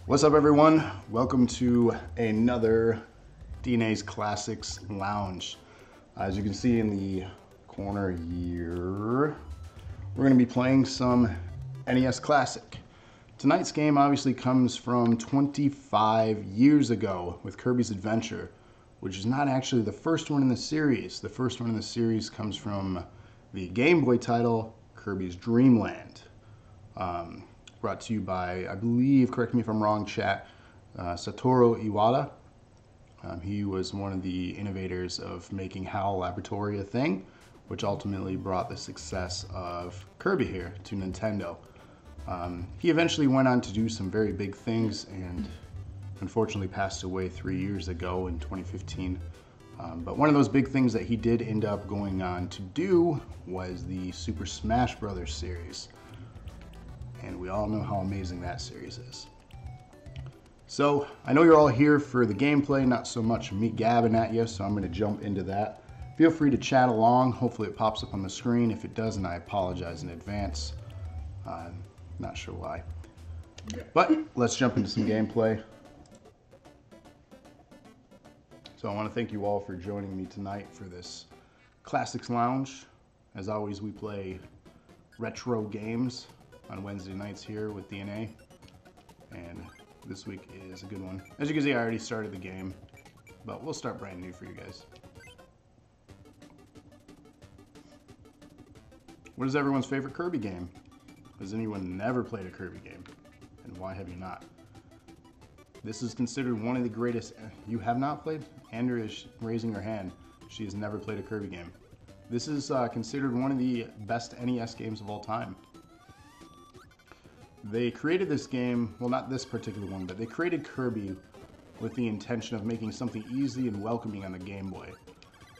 What's up, everyone? Welcome to another DNA's Classics Lounge. As you can see in the corner here, we're going to be playing some NES Classic. Tonight's game obviously comes from 25 years ago with Kirby's Adventure, which is not actually the first one in the series. The first one in the series comes from the Game Boy title, Kirby's Dream Land. Brought to you by, I believe, correct me if I'm wrong, chat, Satoru Iwata. He was one of the innovators of making HAL Laboratory a thing, which ultimately brought the success of Kirby here to Nintendo. He eventually went on to do some very big things and unfortunately passed away 3 years ago in 2015. But one of those big things that he did end up going on to do was the Super Smash Bros. Series. And we all know how amazing that series is. So, I know you're all here for the gameplay, not so much me gabbing at you, so I'm going to jump into that. Feel free to chat along. Hopefully it pops up on the screen. If it doesn't, I apologize in advance. Not sure why. But let's jump into some gameplay. So I want to thank you all for joining me tonight for this Classics Lounge. As always, we play retro games on Wednesday nights here with DNA, and this week is a good one. As you can see, I already started the game, but we'll start brand new for you guys. What is everyone's favorite Kirby game? Has anyone never played a Kirby game? And why have you not? This is considered one of the greatest. You have not played? Andrea is raising her hand. She has never played a Kirby game. This is considered one of the best NES games of all time. They created this game, well, not this particular one, but they created Kirby with the intention of making something easy and welcoming on the Game Boy.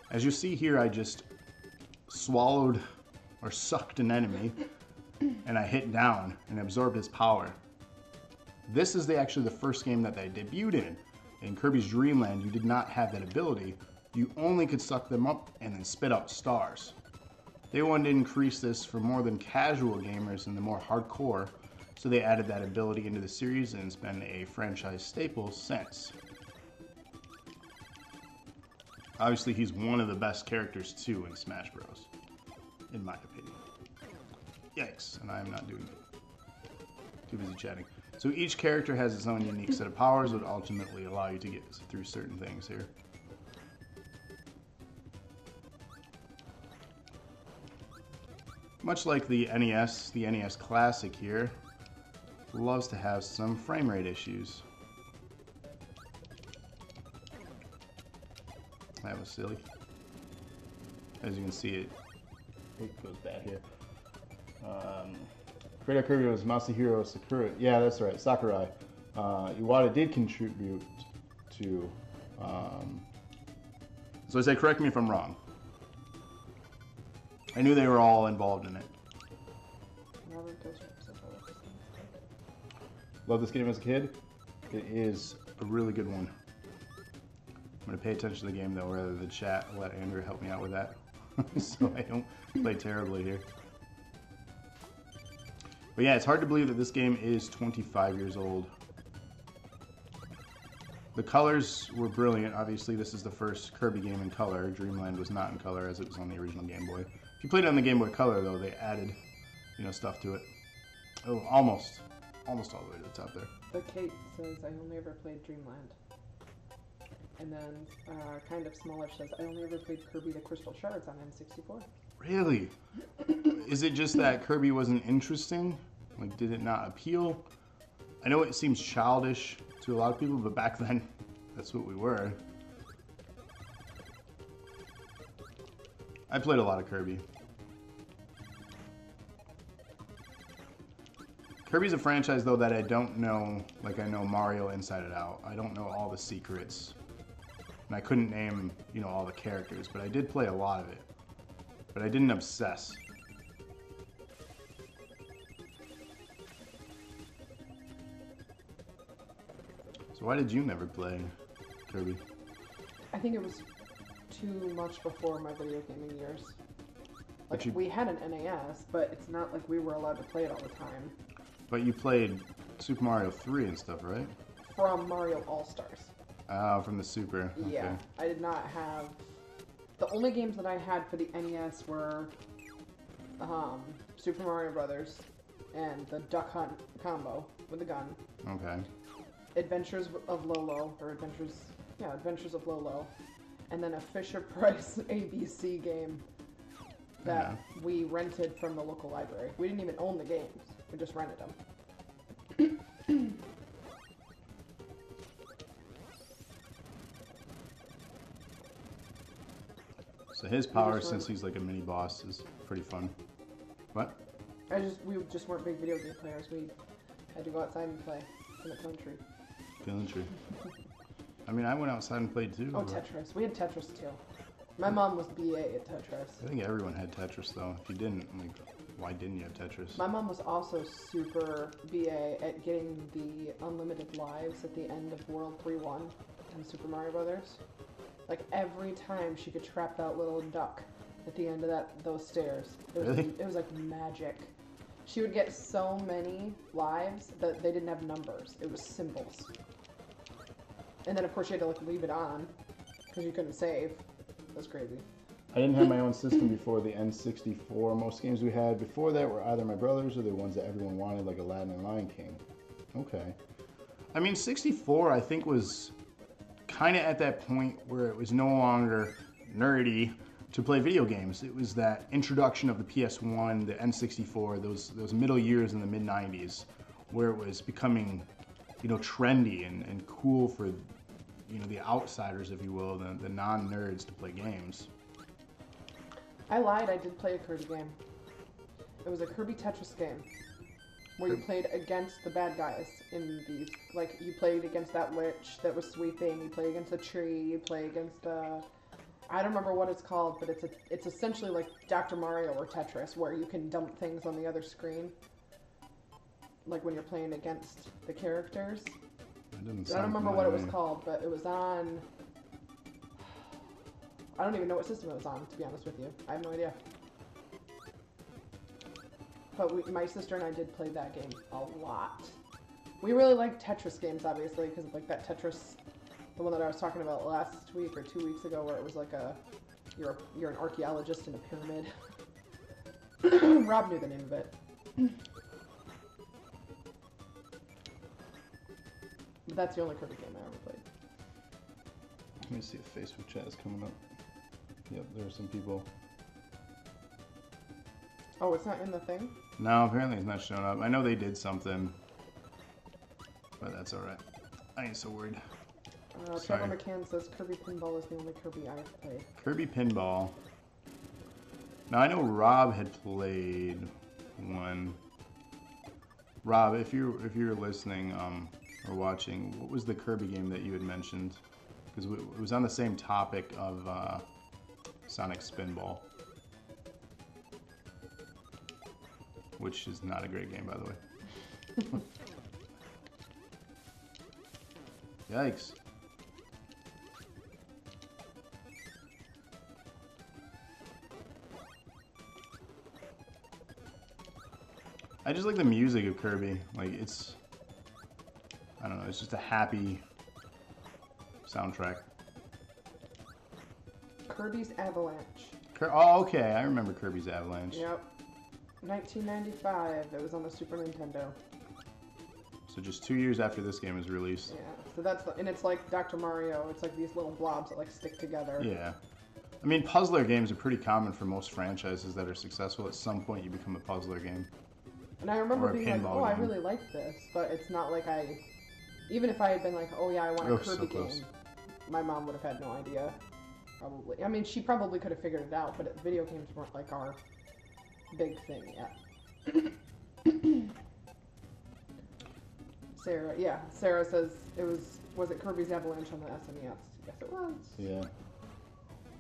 As you see here, I just swallowed or sucked an enemy, and I hit down and absorbed his power. This is actually the first game that they debuted in. In Kirby's Dream Land, you did not have that ability. You only could suck them up and then spit out stars. They wanted to increase this for more than casual gamers and the more hardcore, so they added that ability into the series, and it's been a franchise staple since. Obviously, he's one of the best characters too in Smash Bros, in my opinion. Yikes, and I am not doing it. Too busy chatting. So each character has its own unique set of powers that ultimately allow you to get through certain things here. Much like the NES Classic here loves to have some frame rate issues. That was silly. As you can see, it goes bad here. Creator Kirby was Masahiro Sakurai. Yeah, that's right, Sakurai. Iwata did contribute to. So I say, correct me if I'm wrong. I knew they were all involved in it. Love this game as a kid. It is a really good one. I'm going to pay attention to the game though, rather than chat. I'll let Andrew help me out with that, so I don't play terribly here. But yeah, it's hard to believe that this game is 25 years old. The colors were brilliant. Obviously, this is the first Kirby game in color. Dreamland was not in color as it was on the original Game Boy. If you played it on the Game Boy Color, though, they added, stuff to it. Oh, almost all the way to the top there. But Kate says, I only ever played Dreamland. And then, kind of smaller says, I only ever played Kirby the Crystal Shards on N64. Really? Is it just that Kirby wasn't interesting? Like, did it not appeal? I know it seems childish to a lot of people, but back then, that's what we were. I played a lot of Kirby. Kirby's a franchise, though, that I don't know, like I know Mario inside and out. I don't know all the secrets. And I couldn't name, all the characters, but I did play a lot of it. But I didn't obsess. So why did you never play Kirby? I think it was too much before my video gaming years. We had an NES, but it's not like we were allowed to play it all the time. But you played Super Mario 3 and stuff, right? From Mario All-Stars. Oh, from the Super. Okay. Yeah, I did not have... The only games that I had for the NES were Super Mario Brothers and the Duck Hunt combo with the gun. Okay. Adventures of Lolo, or Adventures of Lolo, and then a Fisher-Price ABC game that we rented from the local library. We didn't even own the games, we just rented them. So his power, since he's like a mini boss, is pretty fun. What? We just weren't big video game players. We had to go outside and play in the country. Country. I mean, I went outside and played too. Oh, Tetris. We had Tetris too. My mom was BA at Tetris. I think everyone had Tetris though. If you didn't, like, why didn't you have Tetris? My mom was also super BA at getting the unlimited lives at the end of World 3-1 in Super Mario Brothers. Like every time she could trap that little duck at the end of those stairs. It was like magic. She would get so many lives that they didn't have numbers. It was symbols. And then of course you had to like leave it on because you couldn't save. It was crazy. I didn't have my own system before the N64. Most games we had before that were either my brother's or the ones that everyone wanted, like Aladdin and Lion King. Okay. I mean, 64 I think was kind of at that point where it was no longer nerdy to play video games. It was that introduction of the PS1, the N64, those middle years in the mid-90s, where it was becoming, you know, trendy and cool for, you know, the outsiders, if you will, the non-nerds to play games. I lied, I did play a Kirby game. It was a Kirby Tetris game, where you played against the bad guys in these, like, you played against that witch that was sweeping, you play against the tree, you play against I don't remember what it's called, but it's essentially like Dr. Mario or Tetris, where you can dump things on the other screen. Like when you're playing against the characters. I don't remember what it was called, but it was on... I don't even know what system it was on, to be honest with you. I have no idea. But my sister and I did play that game a lot. We really liked Tetris games, obviously, because like that Tetris... The one that I was talking about last week or 2 weeks ago, where it was like you're an archaeologist in a pyramid. Rob knew the name of it. But that's the only Kirby game I ever played. Let me see if Facebook chat is coming up. Yep, there are some people. Oh, it's not in the thing? No, apparently it's not showing up. I know they did something, but that's alright. I ain't so worried. Trevor McCann says Kirby Pinball is the only Kirby I've played. Kirby Pinball. Now I know Rob had played one. Rob, if you're listening or watching, what was the Kirby game that you had mentioned? Because it was on the same topic of Sonic Spinball, which is not a great game, by the way. Yikes. I just like the music of Kirby. Like, it's... I don't know, it's just a happy soundtrack. Kirby's Avalanche. Oh, okay, I remember Kirby's Avalanche. Yep. 1995, it was on the Super Nintendo. So just 2 years after this game was released. Yeah, so that's and it's like Dr. Mario, it's like these little blobs that like stick together. Yeah. I mean, puzzler games are pretty common for most franchises that are successful. At some point, you become a puzzler game. And I remember being like, oh, I really like this, but it's not like even if I had been like, oh yeah, I want a Kirby game, my mom would have had no idea, probably. I mean, she probably could have figured it out, but video games weren't like our big thing yet. Sarah says was it Kirby's Avalanche on the SNES? Yes, it was. Yeah.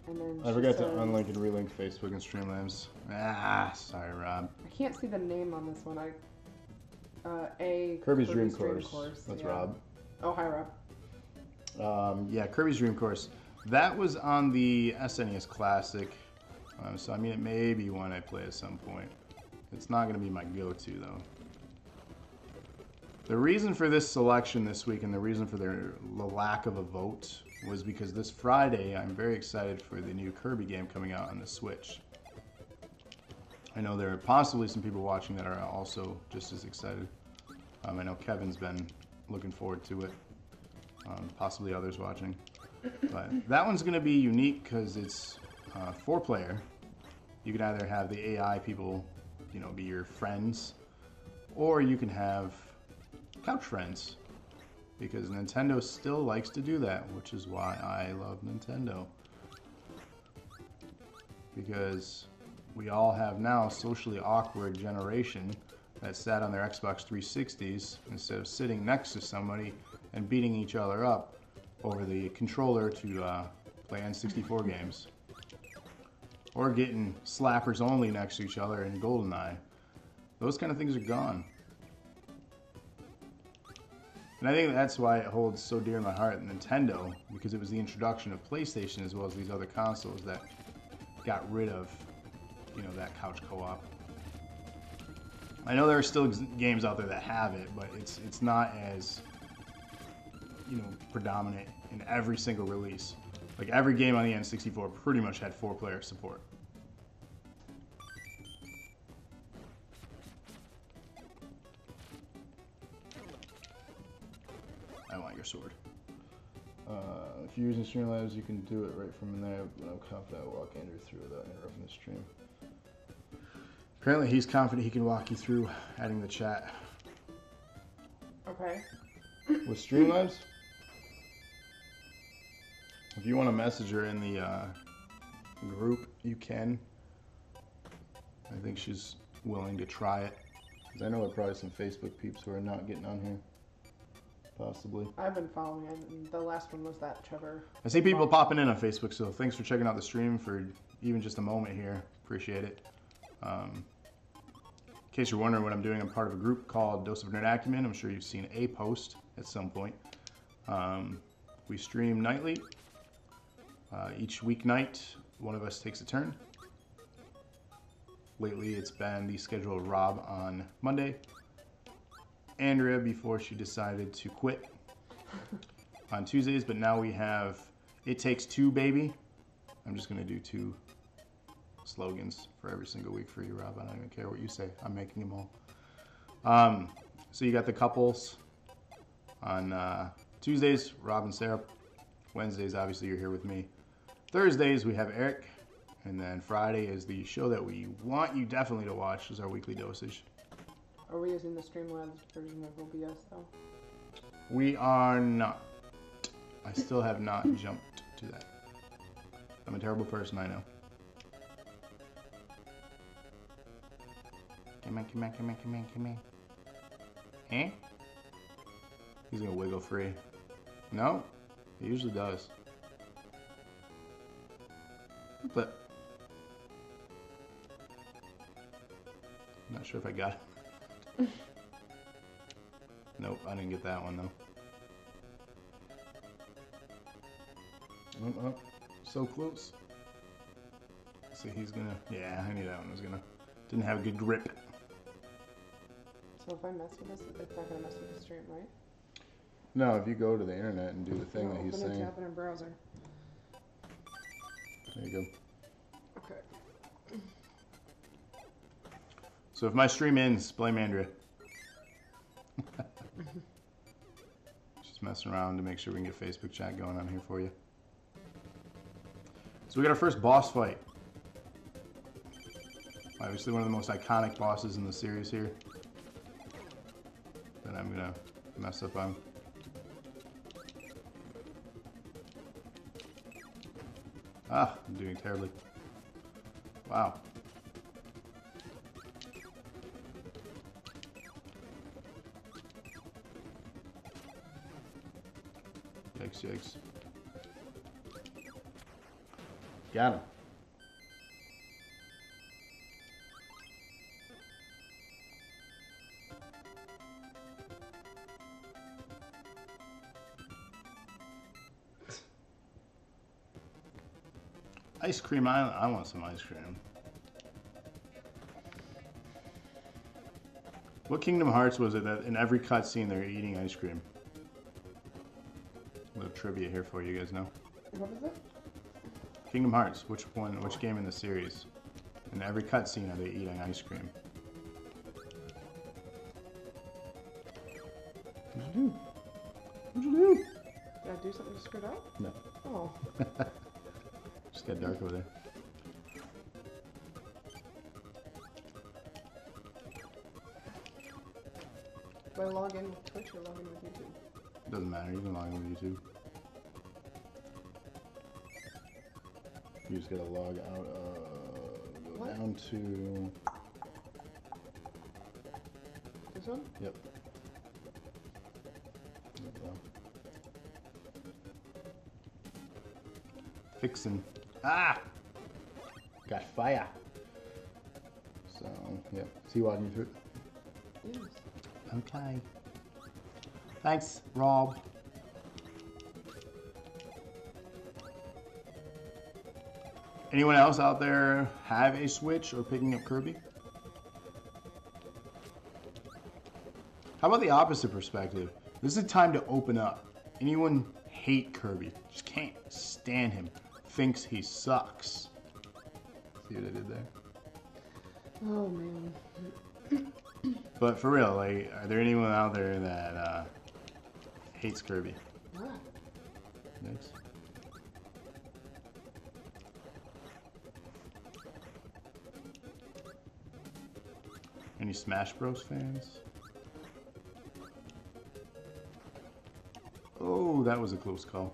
And then I forgot to unlink and relink Facebook and Streamlabs. Ah, sorry, Rob. I can't see the name on this one. Kirby's Dream Course. That's Rob. Oh, hi, Rob. Yeah, Kirby's Dream Course. That was on the SNES Classic. So, I mean, it may be one I play at some point. It's not going to be my go-to, though. The reason for this selection this week and the reason for the lack of a vote was because this Friday I'm very excited for the new Kirby game coming out on the Switch. I know there are possibly some people watching that are also just as excited. I know Kevin's been looking forward to it, possibly others watching. But that one's going to be unique because it's 4-player. You can either have the AI people, you know, be your friends, or you can have couch friends, because Nintendo still likes to do that, which is why I love Nintendo. Because we all have now a socially awkward generation that sat on their Xbox 360s instead of sitting next to somebody and beating each other up over the controller to play N64 games. Or getting slappers only next to each other in GoldenEye. Those kind of things are gone. And I think that's why it holds so dear in my heart, Nintendo, because it was the introduction of PlayStation as well as these other consoles that got rid of, you know, that couch co-op. I know there are still games out there that have it, but it's not as, you know, predominant in every single release. Like every game on the N64 pretty much had 4-player support. I want your sword. If you're using Streamlabs, you can do it right from in there, but I'm confident I'll walk Andrew through without interrupting the stream. Apparently he's confident he can walk you through adding the chat. Okay. With Streamlabs? If you want to message her in the group, you can. I think she's willing to try it. Because I know there are probably some Facebook peeps who are not getting on here. Possibly. I've been following it, and the last one was that Trevor. I see people popping in on Facebook, so thanks for checking out the stream for even just a moment here. Appreciate it. In case you're wondering what I'm doing, I'm part of a group called Dose of Nerd Acumen. I'm sure you've seen a post at some point. We stream nightly. Each weeknight, one of us takes a turn. Lately, it's been the schedule of Rob on Monday. Andrea before she decided to quit on Tuesdays, but now we have It Takes Two, baby. I'm just going to do 2 slogans for every single week for you, Rob. I don't even care what you say. I'm making them all. So you got the couples on Tuesdays, Rob and Sarah. Wednesdays, obviously, you're here with me. Thursdays, we have Eric. And then Friday is the show that we want you definitely to watch, is our weekly dosage. Are we using the Streamlabs version of OBS, though? We are not. I still have not jumped to that. I'm a terrible person, I know. Come on, come on, come on, come on, come on. Eh? He's gonna wiggle free. No, he usually does. But I'm not sure if I got it. Nope, I didn't get that one though. Oh, so close. See, he's gonna. Yeah, I knew that one was gonna. Didn't have a good grip. So if I mess with this, it's not gonna mess with the stream, right? No, if you go to the internet and do the thing that he's saying. Open a tab in a browser. There you go. Okay. So if my stream ends, blame Andrea. Just messing around to make sure we can get Facebook chat going on here for you. So we got our first boss fight. Obviously one of the most iconic bosses in the series here. That I'm gonna mess up on. Ah, I'm doing terribly. Wow. Yikes, yikes. Got him. Ice cream island. I want some ice cream. What Kingdom Hearts was it that in every cutscene they're eating ice cream? A little trivia here for you guys know. What is it? Kingdom Hearts. Which one? Which game in the series? In every cutscene are they eating ice cream? What'd you do? What'd you do? Did I do something to screw it up? No. Oh. Just got dark over there. Do I log in with Twitch or log in with YouTube? Doesn't matter. You can log in with YouTube. You just gotta log out. Go down to. This one? Yep. There we go. Fixin'. Ah! Got fire. So, yeah. See you walking through it? Yes. Okay. Thanks, Rob. Anyone else out there have a Switch or picking up Kirby? How about the opposite perspective? This is a time to open up. Anyone hate Kirby? Just can't stand him. Thinks he sucks. See what I did there? Oh man. But for real, like, are there anyone out there that hates Kirby? What? Next. Any Smash Bros fans? Oh, that was a close call.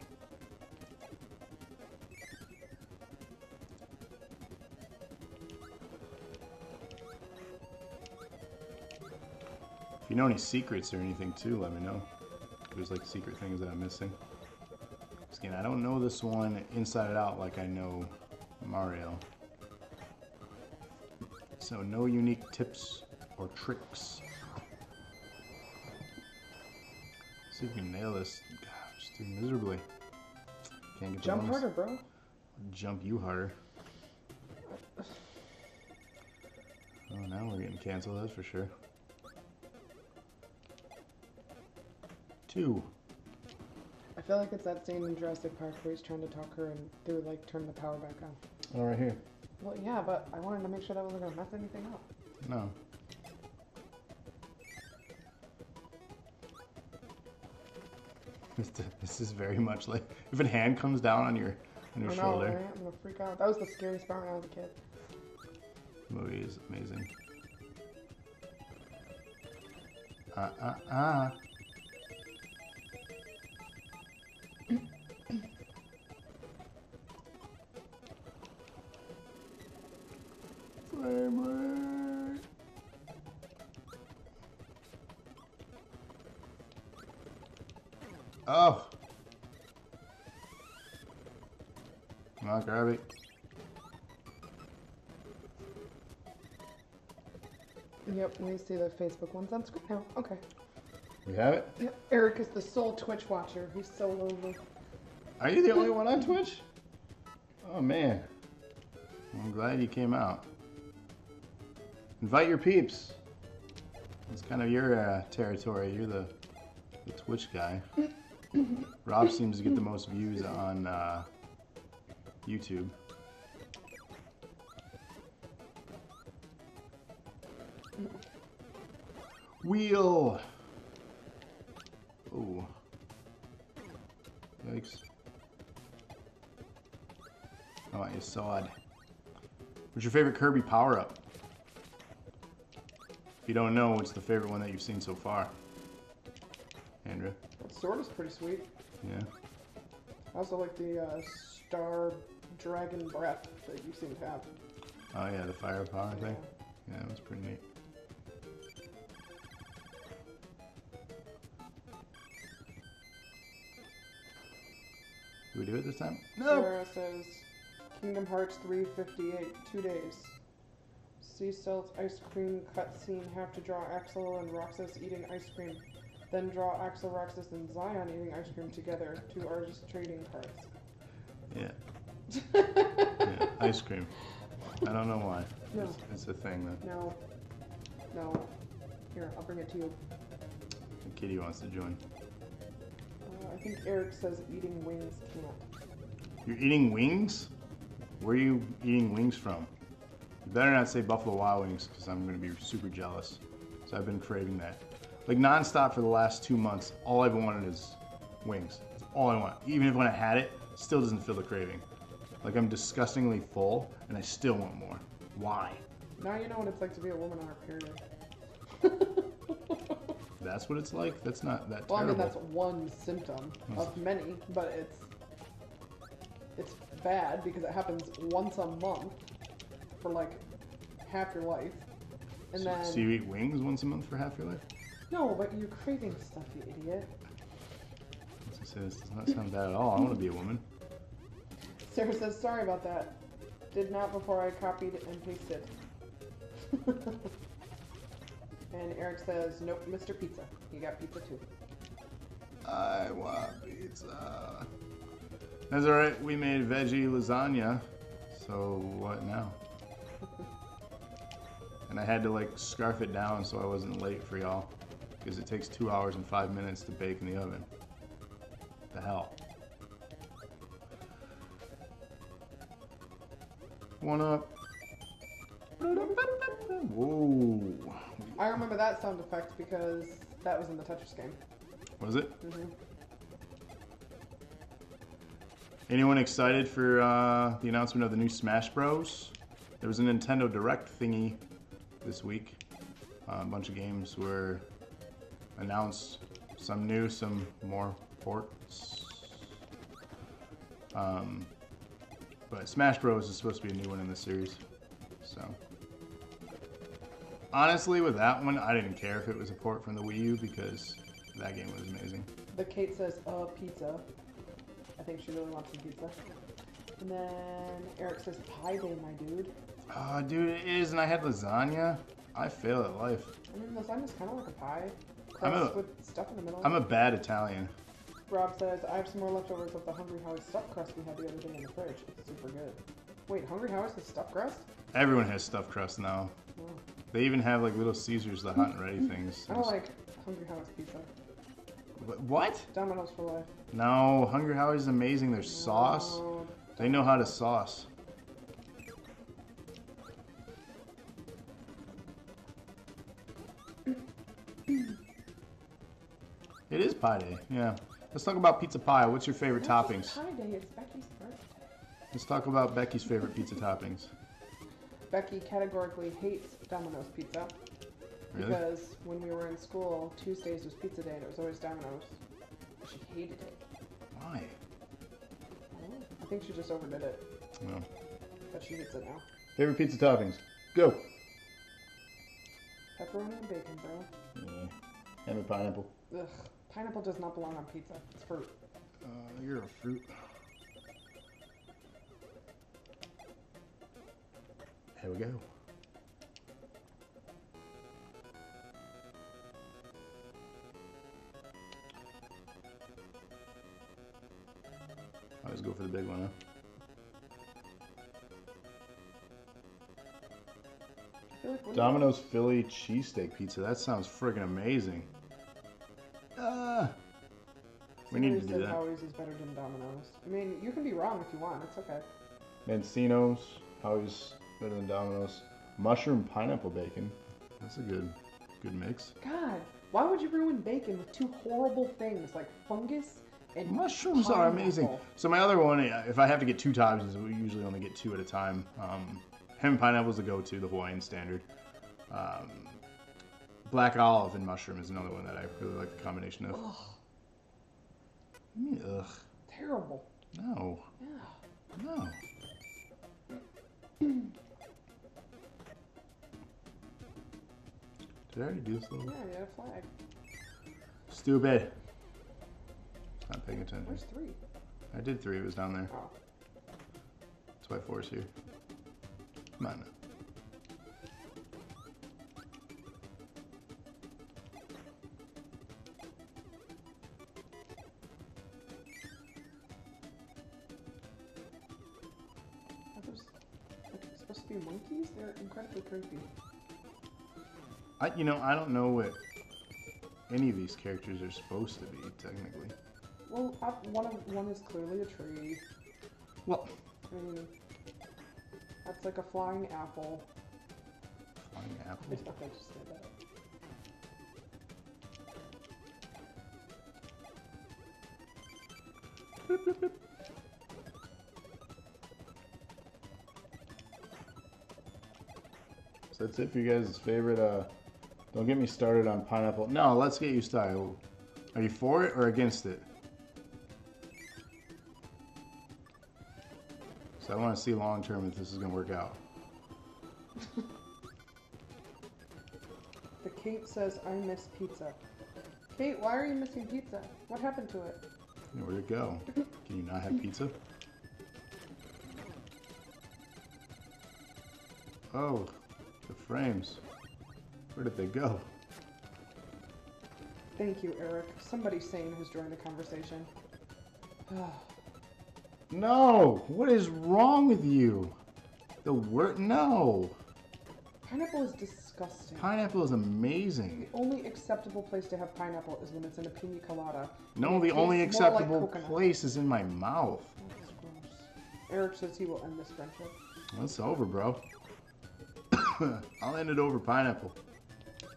If you know any secrets or anything too, let me know. If there's like secret things that I'm missing. Again, I don't know this one inside and out like I know Mario. So no unique tips or tricks. See if we can nail this. God, I'm just doing miserably. Can't get the Jump bonus. harder, bro. Jump you harder. Oh, now we're getting canceled, that's for sure. 2. I feel like it's that scene in Jurassic Park where he's trying to talk her and through like turn the power back on. Oh, right here. Well, yeah, but I wanted to make sure that wasn't gonna mess anything up. No. This is very much like if a hand comes down on your I know, shoulder. right? I'm gonna freak out. That was the scariest part when I was a kid. The movie is amazing. Flame rate. Oh. Come on, grab it. Yep, we see the Facebook ones on screen now. Okay. We have it? Yep. Eric is the sole Twitch watcher. He's so lonely. Are you the only one on Twitch? Oh man. I'm glad you came out. Invite your peeps. It's kind of your territory. You're the Twitch guy. Rob seems to get the most views on YouTube. Wheel! Oh. Yikes. I want your sword. What's your favorite Kirby power-up? If you don't know, what's the favorite one that you've seen so far? Andrea? That sword is pretty sweet. Yeah? I also like the star dragon breath that you seem to have. Oh yeah, the fire power thing? Yeah, that was pretty neat. Do we do it this time? Sarah says, Kingdom Hearts 358, 2 days. Sea Salt's ice cream cutscene, have to draw Axel and Roxas eating ice cream. Then draw Axel, Roxas, and Zion eating ice cream together. 2 artists trading cards. Yeah. Yeah, ice cream. I don't know why. No. It's a thing though. No. No. Here, I'll bring it to you. Kitty wants to join. I think Eric says eating wings can't. You're eating wings? Where are you eating wings from? You better not say Buffalo Wild Wings, because I'm going to be super jealous. So I've been craving that. Like nonstop for the last 2 months, all I've wanted is wings. That's all I want. Even if when I had it, still doesn't feel the craving. Like I'm disgustingly full, and I still want more. Why? Now you know what it's like to be a woman on her period. That's what it's like? That's not that terrible. Well, I mean, that's one symptom of many, but it's bad because it happens once a month for like half your life. And then... So you eat wings once a month for half your life? No, but you're craving stuff, you idiot. This does not sound bad at all. I want to be a woman. Sarah says, sorry about that. Did not before I copied and pasted. And Eric says, nope, Mr. Pizza. You got pizza too. I want pizza. That's alright, we made veggie lasagna. So what now? And I had to like scarf it down so I wasn't late for y'all. Because it takes 2 hours and 5 minutes to bake in the oven. What the hell? One up. Whoa. I remember that sound effect because that was in the Tetris game. Was it? Mm-hmm. Anyone excited for the announcement of the new Smash Bros? There was a Nintendo Direct thingy this week. A bunch of games were announced. Some new, some more ports. But Smash Bros is supposed to be a new one in the series. So, honestly, with that one, I didn't care if it was a port from the Wii U because that game was amazing. The Kate says, pizza. I think she really wants some pizza. And then Eric says, pie day, my dude. Oh, dude, it is, and I had lasagna. I fail at life. I mean, lasagna's kind of like a pie. Crust with stuff in the middle. I'm a bad Italian. Rob says, I have some more leftovers of the Hungry Howie's stuffed crust we had the other day in the fridge. It's super good. Wait, Hungry Howie's has stuffed crust? Everyone has stuffed crust now. Oh. They even have like little Caesars, the hot and ready things. I don't like Hungry Howie's pizza. What? Domino's for life. No, Hungry Howie's is amazing. Their sauce. They know how to sauce. It is pie day, yeah. Let's talk about pizza pie. What's your favorite toppings? It's pie day, it's Becky's birthday. Let's talk about Becky's favorite pizza toppings. Becky categorically hates Domino's pizza. Really? Because when we were in school, Tuesdays was pizza day and it was always Domino's. She hated it. Why? I think she just overdid it. No. But she hates it now. Favorite pizza toppings? Go! Pepperoni and bacon, bro. Yeah. Ham and pineapple. Ugh. Pineapple does not belong on pizza. It's fruit. You're a fruit. Here we go. I always go for the big one, huh? I feel like Domino's Philly cheesesteak pizza. That sounds friggin' amazing. We need to do that. Howie's is better than Domino's. I mean, you can be wrong if you want. It's okay. Mancino's. Howie's better than Domino's. Mushroom pineapple bacon. That's a good mix. God, why would you ruin bacon with two horrible things like fungus and mushrooms pineapple? are amazing. So my other one, if I have to get 2 toppings, we usually only get 2 at a time. Ham and pineapple is the go-to, the Hawaiian standard. Black olive and mushroom is another one that I really like the combination of. Ugh. Ugh. Terrible. No. Yeah. No. Did I already do this little? Yeah, you had a flag. Stupid. Not paying attention. Where's 3? I did 3. It was down there. Oh. That's why 4 is here. Come on now. Are those supposed to be monkeys? They're incredibly creepy. You know, I don't know what any of these characters are supposed to be, technically. Well, one is clearly a tree. Well, I mean, that's like a flying apple. flying apple? I just did that. Boop, boop, boop. So that's it for you guys' favorite, don't get me started on pineapple. No, let's get you started. Are you for it or against it? So I want to see long term if this is going to work out. The Kate says, I miss pizza. Kate, why are you missing pizza? What happened to it? Yeah, where'd it go? Can you not have pizza? Oh, the frames. Where did they go? Thank you, Eric. Somebody sane has joined the conversation. No! What is wrong with you? The word? No! Pineapple is disgusting. Pineapple is amazing. The only acceptable place to have pineapple is when it's in a pina colada. No, the only acceptable place is in my mouth. That's gross. Eric says he will end this friendship. That's over, bro. I'll end it over pineapple.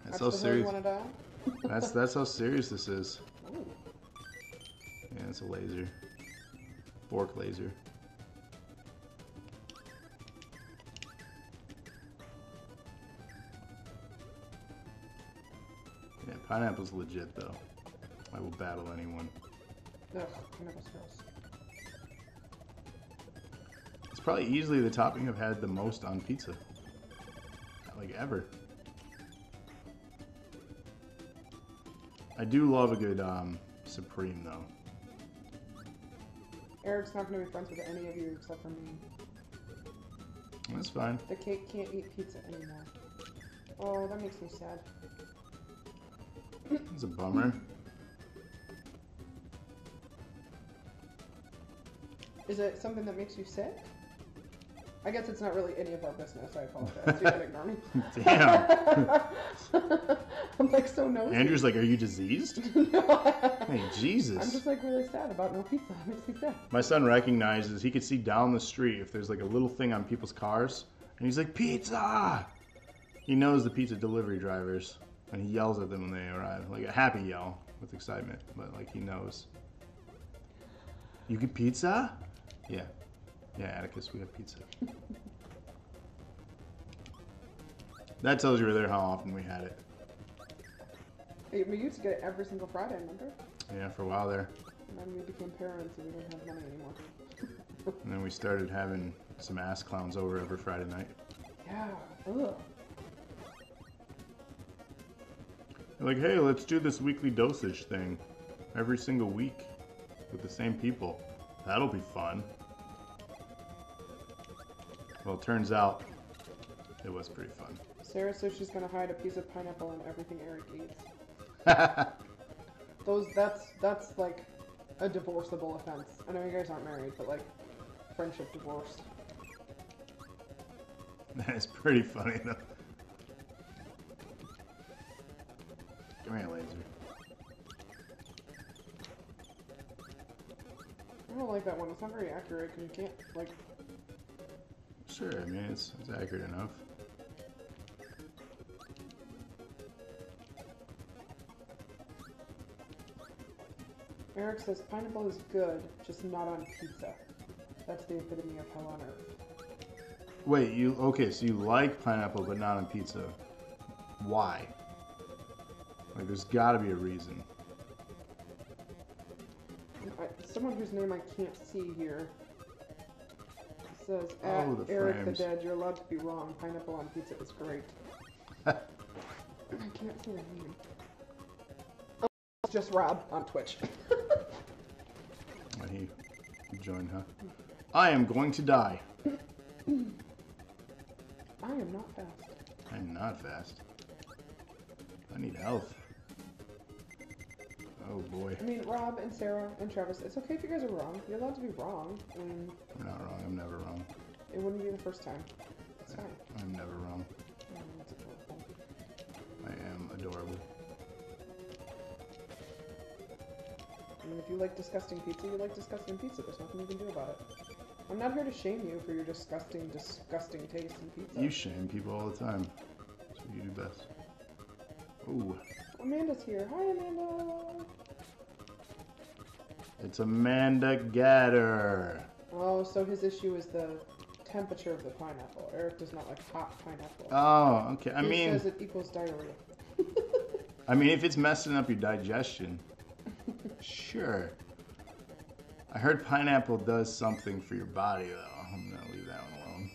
That's how serious. You want to die? That's how serious this is. Ooh. Yeah, it's a laser. Fork laser. Yeah, pineapple's legit though. I will battle anyone. Ugh, pineapple's gross. It's probably easily the topping I've had the most on pizza. Like ever. I do love a good Supreme though. Eric's not going to be friends with any of you except for me. That's fine. The Kate can't eat pizza anymore. Oh, that makes me sad. It's a bummer. Is it something that makes you sick? I guess it's not really any of our business. I apologize. You can ignore me. Damn. I'm like so nosy. Andrew's like, are you diseased? No. Hey, Jesus. I'm just like really sad about no pizza. It makes me sad. My son recognizes, he could see down the street if there's like a little thing on people's cars, and he's like, pizza! He knows the pizza delivery drivers, and he yells at them when they arrive. Like a happy yell with excitement, but like he knows. You get pizza? Yeah. Yeah, Atticus, we have pizza. That tells you there how often we had it. Hey, we used to get it every single Friday, remember? Yeah, for a while there. And then we became parents and we didn't have money anymore. And then we started having some ass clowns over every Friday night. Yeah, ugh. They're like, hey, let's do this weekly dosage thing every single week with the same people. That'll be fun. Well, it turns out it was pretty fun. Sarah says she's gonna hide a piece of pineapple in everything Eric eats. That's like a divorceable offense. I know you guys aren't married, but like friendship divorce. That is pretty funny though. Come here, laser. I don't like that one. It's not very accurate because you can't like. Sure, I mean it's accurate enough. Eric says pineapple is good, just not on pizza. That's the epitome of hell on earth. Wait, okay, so you like pineapple but not on pizza. Why? Like there's gotta be a reason. Someone whose name I can't see here says, Oh, the Eric frames. the Dead, you're allowed to be wrong. Pineapple on pizza is great. I can't see their name. Oh, it's just Rob on Twitch. He joined, huh? I am going to die. I am not fast. I am not fast. I need health. Oh boy. I mean, Rob and Sarah and Travis, it's okay if you guys are wrong. You're allowed to be wrong. I mean, I'm not wrong. I'm never wrong. it wouldn't be the first time. It's fine. I'm never wrong. That's adorable. you like disgusting pizza, you like disgusting pizza. There's nothing you can do about it. I'm not here to shame you for your disgusting, disgusting taste in pizza. You shame people all the time. That's what you do best. Ooh. Amanda's here. Hi, Amanda. It's Amanda Gatter. Oh, so his issue is the temperature of the pineapple. Eric does not like hot pineapple. Oh, okay. He says it equals diarrhea. I mean, if it's messing up your digestion, sure. I heard pineapple does something for your body, though. I'm gonna leave that one alone. I'm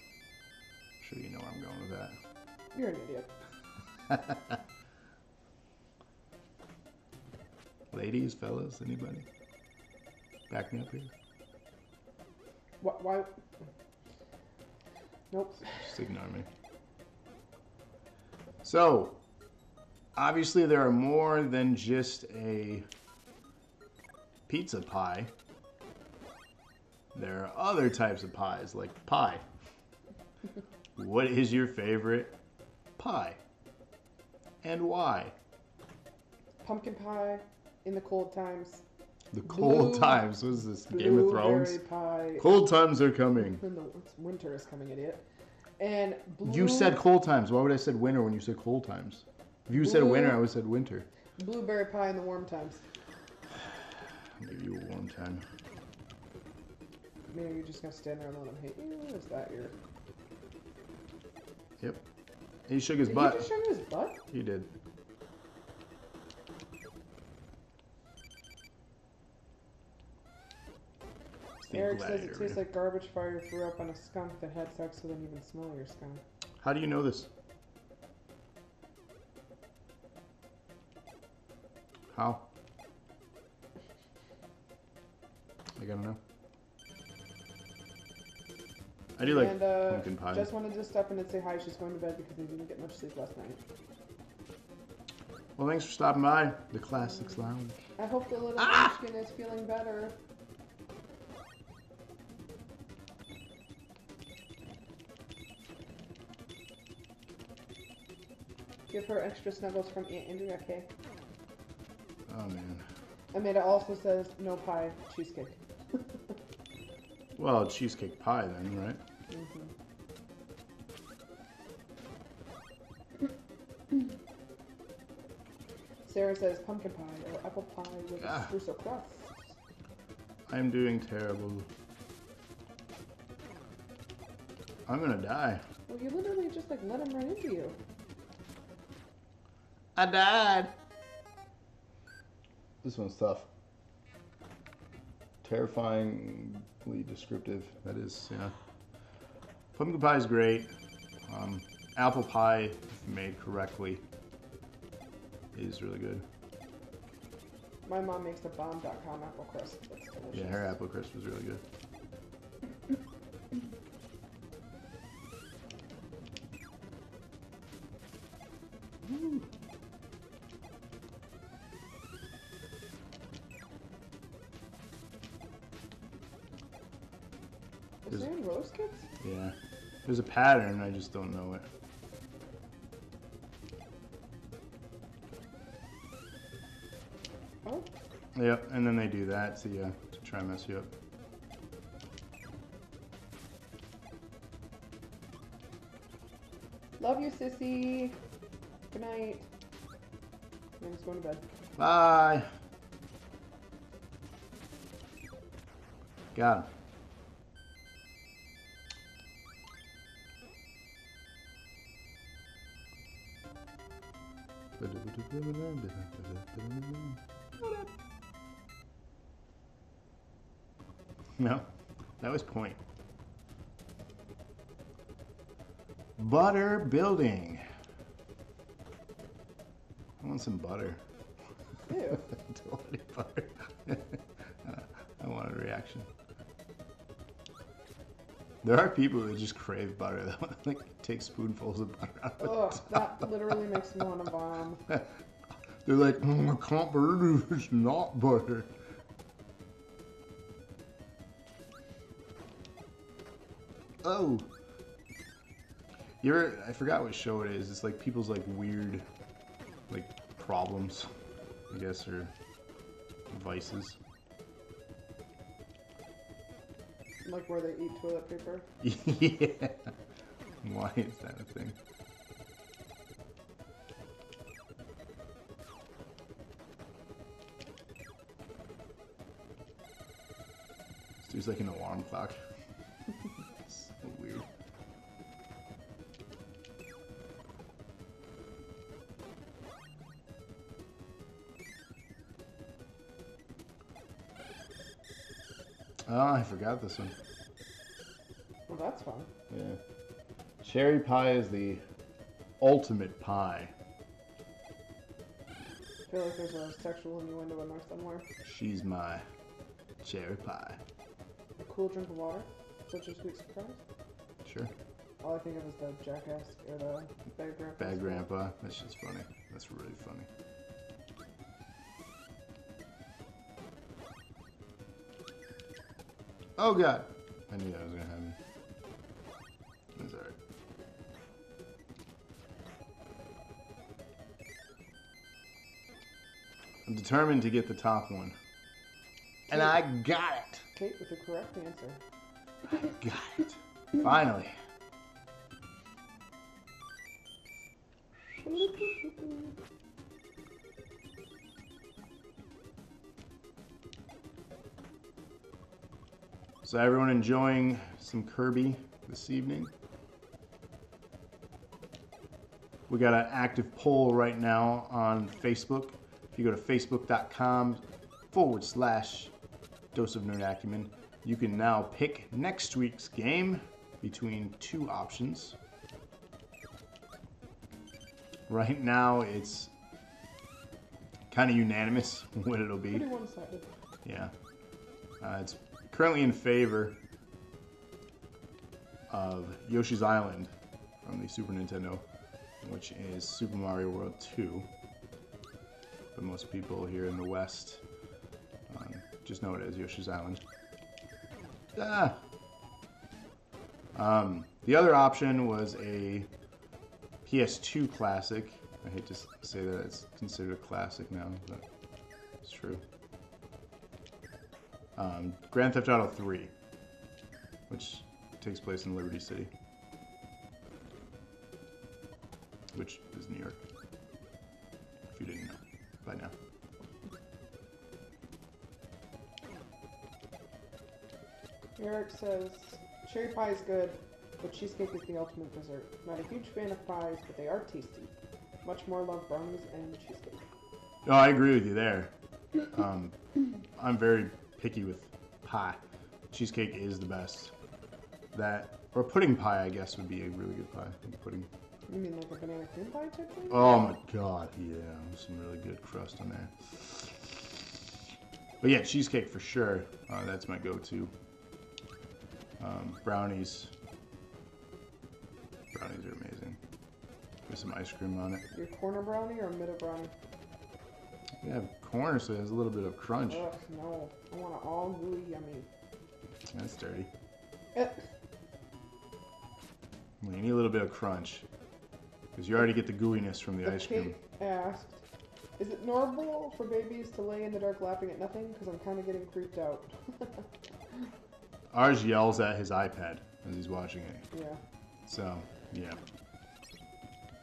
sure you know where I'm going with that. You're an idiot. Ladies, fellas, anybody? Back me up here. What? Why? Nope. Just ignore me. So, obviously there are more than just a pizza pie. There are other types of pies, like pie. What is your favorite pie? And why? Pumpkin pie in the cold times. The cold times. What is this? Game of Thrones? Pie. Cold times are coming. Winter is coming, idiot. And You said cold times. Why would I said winter when you said cold times? If you said winter, I would have said winter. Blueberry pie in the warm times. I'll give you a warm time. Maybe you're just gonna stand there and let him hate you? Is that your... Yep. He shook his butt. Did he just show his butt? He did. Eric says it tastes like garbage fire threw up on a skunk that had sex with an even smellier skunk. How do you know this? How? I gotta know. I do like pumpkin pie. Jess wanted to step in and say hi. She's going to bed because they didn't get much sleep last night. Well, thanks for stopping by the Classics Lounge. I hope the little munchkin is feeling better. Give her extra snuggles from Aunt Andrea, okay? Oh, man. Amanda also says no pie, cheesecake. Well, cheesecake pie then, right? Sarah says pumpkin pie or apple pie with a espresso crust. I'm doing terrible. I'm gonna die. Well, you literally just like let him run into you. I died. This one's tough. Terrifyingly descriptive. That is, yeah. Pumpkin pie is great. Apple pie, if made correctly, is really good. My mom makes a bomb.com apple crust. That's delicious. Yeah, her apple crisp was really good. Is there any rose kits? Yeah. There's a pattern, I just don't know it. Oh. Yep, and then they do that to try and mess you up. Love you, sissy. Good night. I'm just going to bed. Bye. Got him. No, that was point. Butter building. I want some butter. Ew. Don't want any butter. I want a reaction. There are people that just crave butter though. Like take spoonfuls of butter out of Ugh, that literally makes me want to vom. They're like, I can't believe it's not butter. Oh. I forgot what show it is. It's like people's like weird, like problems, I guess, or vices. Like where they eat toilet paper. Yeah. Why is that a thing? This dude's like an alarm clock. So weird. Oh, I forgot this one. Well, that's fun. Yeah. Cherry pie is the ultimate pie. I feel like there's a sexual innuendo in there somewhere. She's my cherry pie. A cool drink of water? Such a sweet surprise? Sure. All I think of is the jackass, or the bad grandpa. Bad grandpa. That's just funny. That's really funny. Oh god! I knew that was gonna happen. That's alright. I'm determined to get the top one. And I got it! Kate with the correct answer. I got it. Finally. So everyone enjoying some Kirby this evening? We got an active poll right now on Facebook. If you go to facebook.com/Dose of Nerd Acumen, you can now pick next week's game between two options. Right now, it's kind of unanimous what it'll be. Pretty one-sided. Yeah. It's currently in favor of Yoshi's Island from the Super Nintendo, which is Super Mario World 2. But most people here in the West just know it as Yoshi's Island. Ah! The other option was a PS2 classic. I hate to say that it's considered a classic now, but it's true. Grand Theft Auto 3, which takes place in Liberty City, which is New York, if you didn't know by now. Eric says, cherry pie is good, but cheesecake is the ultimate dessert. Not a huge fan of pies, but they are tasty. Much more love brownies and cheesecake. No, I agree with you there. I'm very picky with pie. Cheesecake is the best. That, or pudding pie, I guess, would be a really good pie. Pudding. You mean like a banana cream pie type thing? Oh my god, yeah. Some really good crust on there. But yeah, cheesecake for sure. That's my go-to. Brownies. Brownies are amazing. With some ice cream on it. Your corner brownie or middle brownie? Yeah, corner, so it has a little bit of crunch. Ugh, no. I want it all gooey yummy. That's dirty. Well, you need a little bit of crunch. Because you already get the gooiness from the ice cream. Kate asked, is it normal for babies to lay in the dark laughing at nothing? Because I'm kind of getting creeped out. Ours yells at his iPad as he's watching it. Yeah. So, yeah.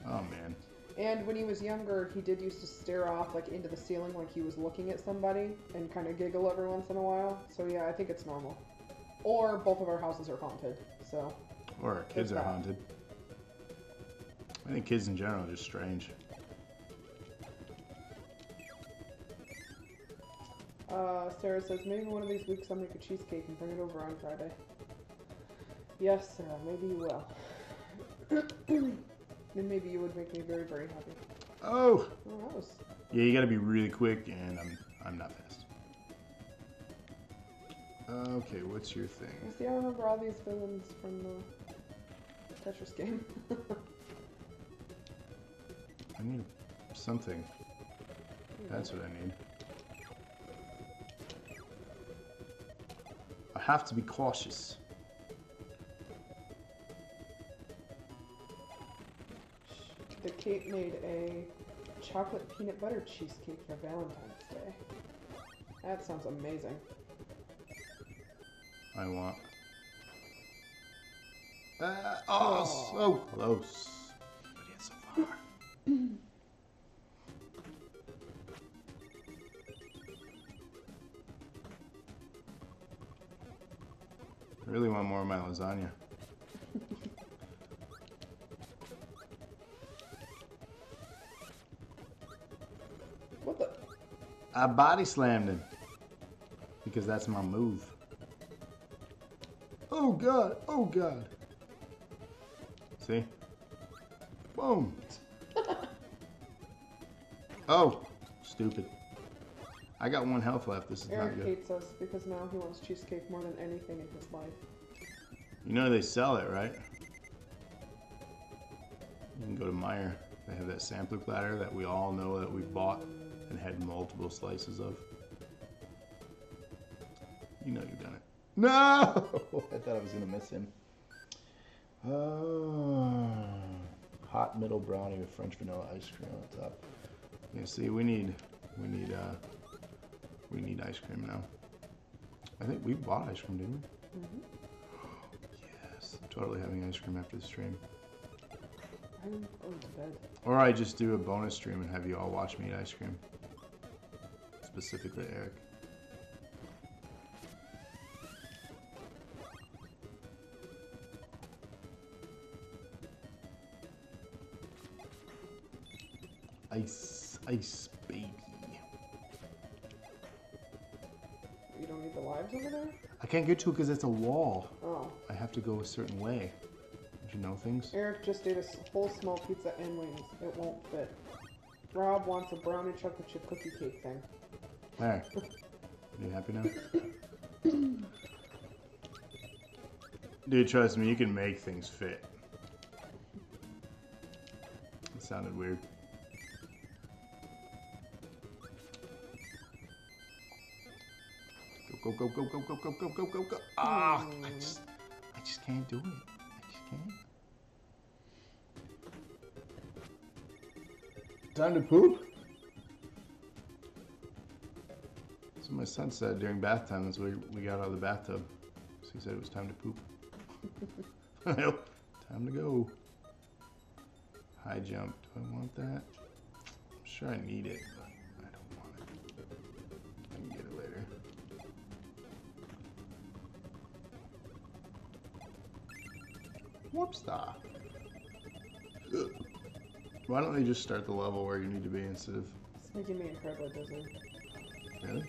Oh, man. And when he was younger, he did used to stare off like into the ceiling like he was looking at somebody and kind of giggle every once in a while. So yeah, I think it's normal. Or both of our houses are haunted, so. Or our kids are haunted. I think kids in general are just strange. Sarah says, maybe one of these weeks I'll make a cheesecake and bring it over on Friday. Yes, Sarah, maybe you will. And maybe you would make me very, very happy. Oh! Oh, that was... Yeah, you gotta be really quick, and I'm not fast. Okay, what's your thing? See, I remember all these villains from the Tetris game. I need something. That's what I need. I have to be cautious. The Kate made a chocolate peanut butter cheesecake for Valentine's Day. That sounds amazing. I want Oh, so close. But yet so far. I really want more of my lasagna. What the? I body slammed him. Because that's my move. Oh god, oh god. See? Boom. Oh, stupid. I got 1 health left. This is Eric not good. hates us because now he wants cheesecake more than anything in his life. You know they sell it, right? You can go to Meijer. They have that sampler platter that we all know that we bought and had multiple slices of. You know you've done it. No! I thought I was gonna miss him. Hot middle brownie with French vanilla ice cream on top. You see, we need ice cream now. I think we bought ice cream, didn't we? Mm-hmm. Yes, I'm totally having ice cream after the stream. I'm going to bed. Or I just do a bonus stream and have you all watch me eat ice cream. Specifically Eric. Ice, ice, baby. You don't need the lives over there? I can't get to it because it's a wall. Oh. I have to go a certain way. Don't you know things? Eric just ate a whole small pizza and wings. It won't fit. Rob wants a brownie chocolate chip cookie cake thing. There. Are you happy now? Dude, trust me, you can make things fit. It sounded weird. Go, go, go, go, go, go, go, go, go, go. Ah, I just can't do it. I just can't. Time to poop? That's what my son said during bath time. That's when we got out of the bathtub. So he said it was time to poop. Time to go. High jump. Do I want that? I'm sure I need it, but I don't want it. I can get it later. Whoopstar. Why don't they just start the level where you need to be instead of... It's making me incredibly dizzy. Really?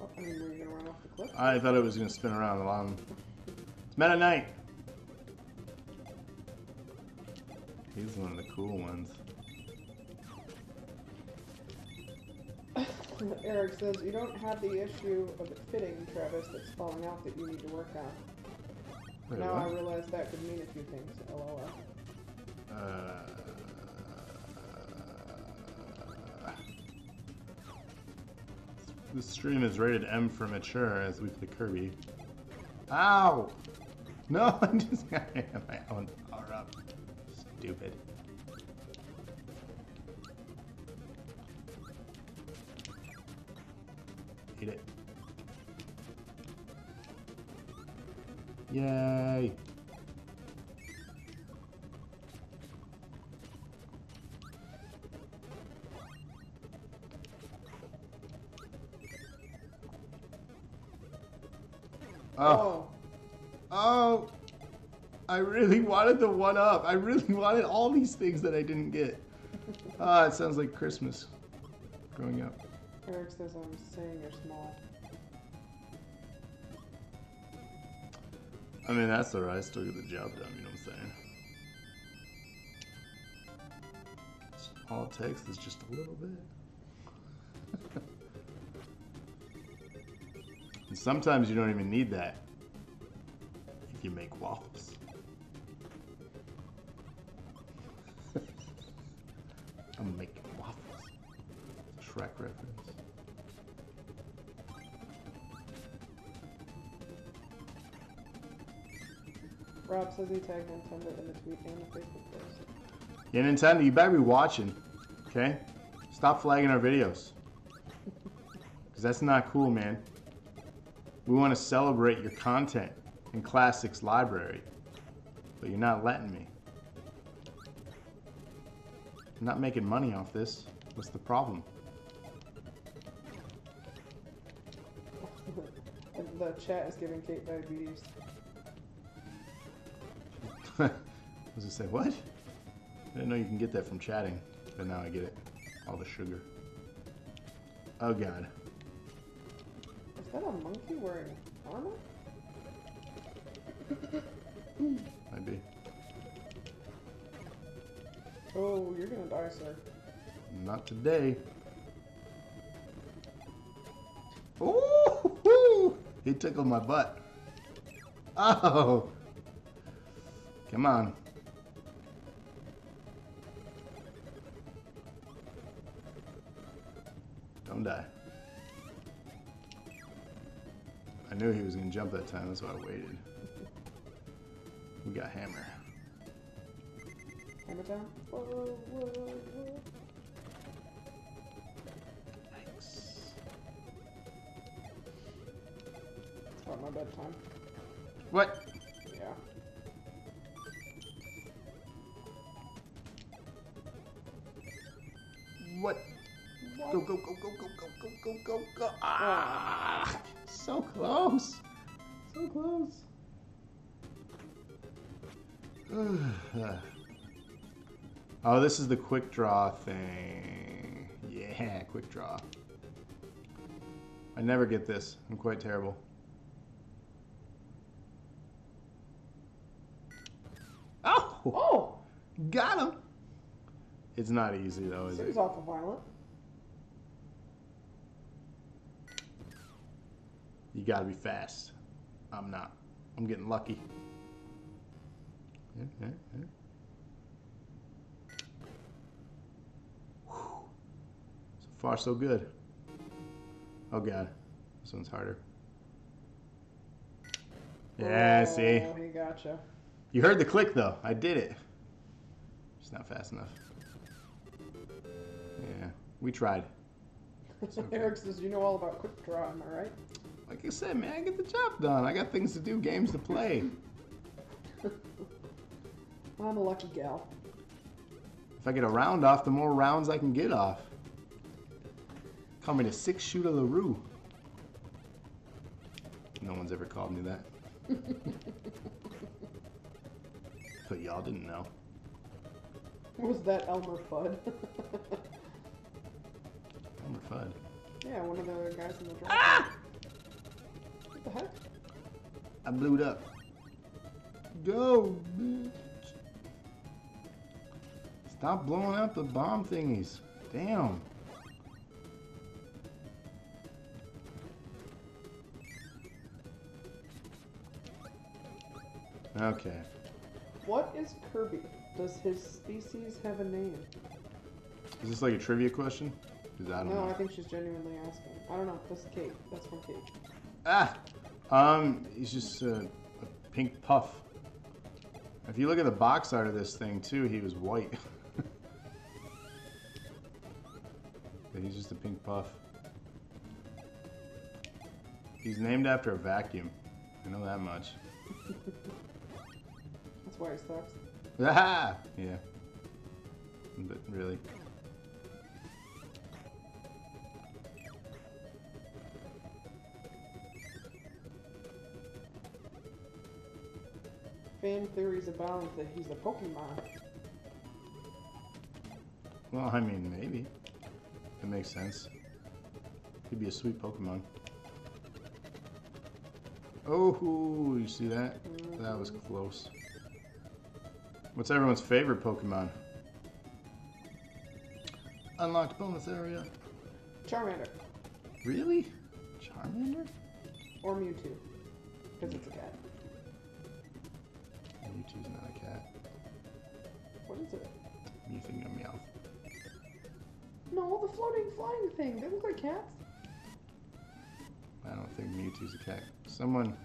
Oh, I mean, were you gonna run off the cliff? I thought it was going to spin around along. It's Meta Knight! He's one of the cool ones. Eric says, you don't have the issue of it fitting, Travis, that's falling out that you need to work on. Wait, now what? I realize that could mean a few things. LOL. This stream is rated M for mature as we play Kirby. Ow! No, I just got my own power up. Stupid. Eat it. Yay! Oh. Oh. I really wanted the 1-up. I really wanted all these things that I didn't get. Ah, it sounds like Christmas growing up. Eric says, I'm saying you're small. I mean, that's alright. I still get the job done, you know what I'm saying? All it takes is just a little bit. And sometimes you don't even need that if you make waffles. I'm making waffles. Shrek reference. Rob says he tagged Nintendo in the tweet and the Facebook post. Yeah, Nintendo, you better be watching, okay? Stop flagging our videos. Because that's not cool, man. We want to celebrate your content in Classics Library, but you're not letting me. I'm not making money off this. What's the problem? The chat is giving Kate diabetes. Does it say what? I didn't know you can get that from chatting, but now I get it. All the sugar. Oh god. Is that a monkey wearing armor? Might be. Oh, you're gonna die, sir. Not today. Ooh! He tickled my butt. Oh! Come on. Don't die. I knew he was going to jump that time, that's why I waited. We got hammer. Hammer down. Whoa, whoa, whoa. Yikes. It's about my bedtime. What? Yeah. What? What? Go, go, go, go, go, go, go, go, go, go. Ah! So close. So close. Oh, this is the quick draw thing. Yeah, quick draw. I never get this. I'm quite terrible. Oh! Oh! Got him! It's not easy though, is it? Seems awful violent. You gotta be fast. I'm not. I'm getting lucky. Yeah. Whew. So far, so good. Oh god, this one's harder. Yeah, Oh, see? he gotcha. You heard the click though. I did it. Just not fast enough. Yeah, we tried. Okay. Eric says, you know all about quick draw, am I right? Like I said, man, I get the job done. I got things to do, games to play. I'm a lucky gal. If I get a round off, the more rounds I can get off. Call me the 6-shooter LaRue. No one's ever called me that. But y'all didn't know. Was that Elmer Fudd? Elmer Fudd. Yeah, one of the guys in the draft. Ah! What the heck? I blew it up. Go, bitch. Stop blowing up the bomb thingies. Damn. Okay. What is Kirby? Does his species have a name? Is this like a trivia question? 'Cause I don't No, know. I think she's genuinely asking. I don't know. That's Kate. That's from Kate. Ah! He's just a pink puff. If you look at the box art of this thing too, he was white. But he's just a pink puff. He's named after a vacuum. I know that much. That's why he sucks. Ah! Yeah. But really. Fan theories abound that he's a Pokemon. Well, I mean, maybe. It makes sense. He'd be a sweet Pokemon. Oh, you see that? That was close. What's everyone's favorite Pokemon? Unlocked bonus area. Charmander. Really? Charmander? Or Mewtwo. Because it's a cat. Mewtwo's not a cat. What is it? You think of Meowth. No, the floating flying thing. They look like cats. I don't think Mewtwo's a cat. Someone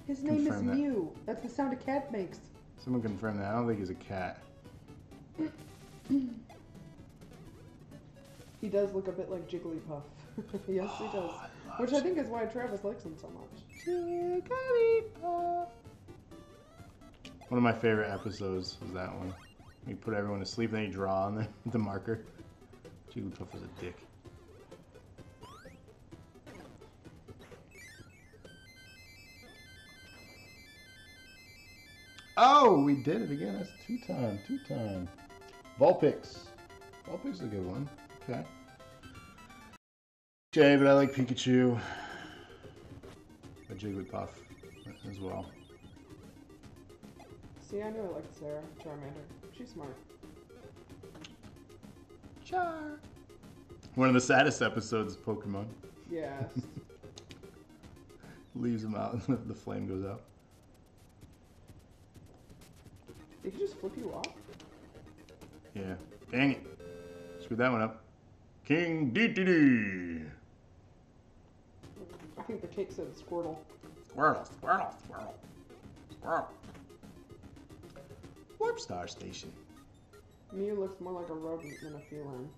His name is confirm that. Mew. That's the sound a cat makes. Someone confirm that. I don't think he's a cat. He does look a bit like Jigglypuff. Yes, he does. Which I think is why Travis likes him so much. Jigglypuff. One of my favorite episodes was that one. He put everyone to sleep, then he draw on the marker. Jigglypuff was a dick. Oh, we did it again. That's two time. Vulpix. Vulpix is a good one. Okay. Okay, but I like Pikachu. A Jigglypuff as well. See, I knew I liked Sarah Charmander. She's smart. Char. One of the saddest episodes of Pokemon. Yes. Leaves him out and the flame goes out. Did he just flip you off? Yeah. Dang it. Screwed that one up. King DDD. I think the cake said Squirtle. Squirtle, Squirtle, Squirtle. Squirtle. Warp Star Station. Mew looks more like a rodent than a feline.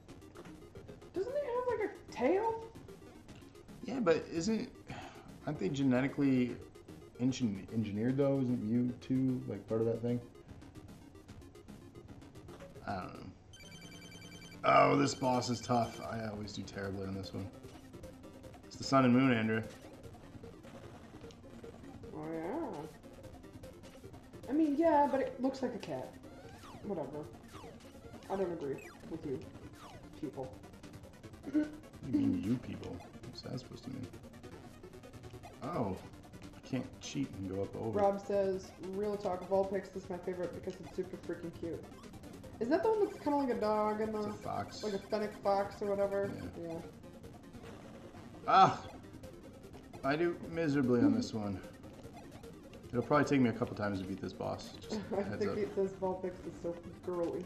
Doesn't he have like a tail? Yeah, but aren't they genetically engineered though? Isn't Mew too like part of that thing? I don't know. Oh, this boss is tough. I always do terribly on this one. It's the Sun and Moon, Andrea. Oh yeah. I mean, yeah, but it looks like a cat. Whatever. I don't agree with you, people. What do you mean, you people? What's that supposed to mean? Oh, I can't cheat and go up over. Rob says, real talk, Vulpix is my favorite because it's super freaking cute. Is that the one that's kind of like a dog and It's a fox. like a fennec fox or whatever? Yeah. Ah! I do miserably on this one. It'll probably take me a couple times to beat this boss. Just I heads think up. it says Vulpix is so girly.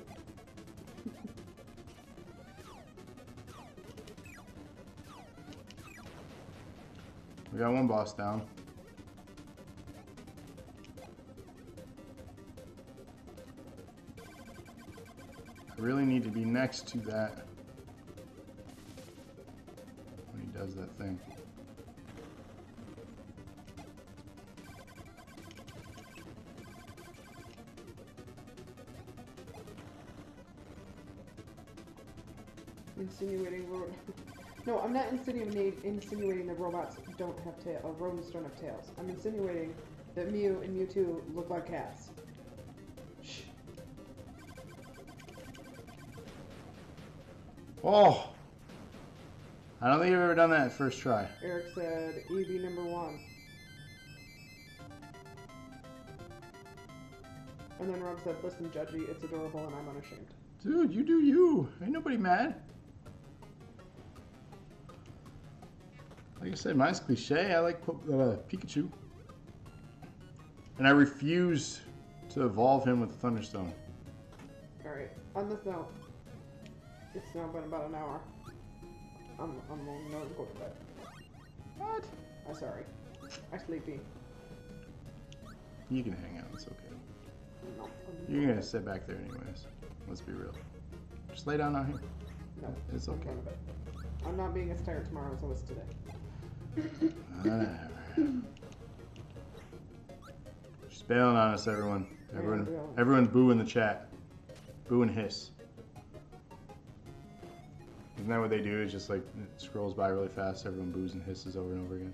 We got one boss down. I really need to be next to that when he does that thing. Insinuating No, I'm not insinuating that robots don't have tails, rodents don't have tails. I'm insinuating that Mew and Mewtwo look like cats. Shh. Oh! I don't think I've ever done that first try. Eric said, EV number 1. And then Rob said, listen, Judgy, it's adorable and I'm unashamed. Dude, you do you. Ain't nobody mad. Like I said, mine's cliche. I like Pikachu. And I refuse to evolve him with the Thunderstone. Alright, on this note, it's now been about an hour. I'm going to go to bed. What? I'm sorry. I'm sleepy. You can hang out, it's okay. No, You're gonna sit back there anyways. Let's be real. Just lay down out here. No, It's I'm okay. going to bed. I'm not being as tired tomorrow as I was today. Whatever. Just bailing on us, everyone. Everyone boo in the chat. Boo and hiss. Isn't that what they do? It's just like it scrolls by really fast, everyone boos and hisses over and over again.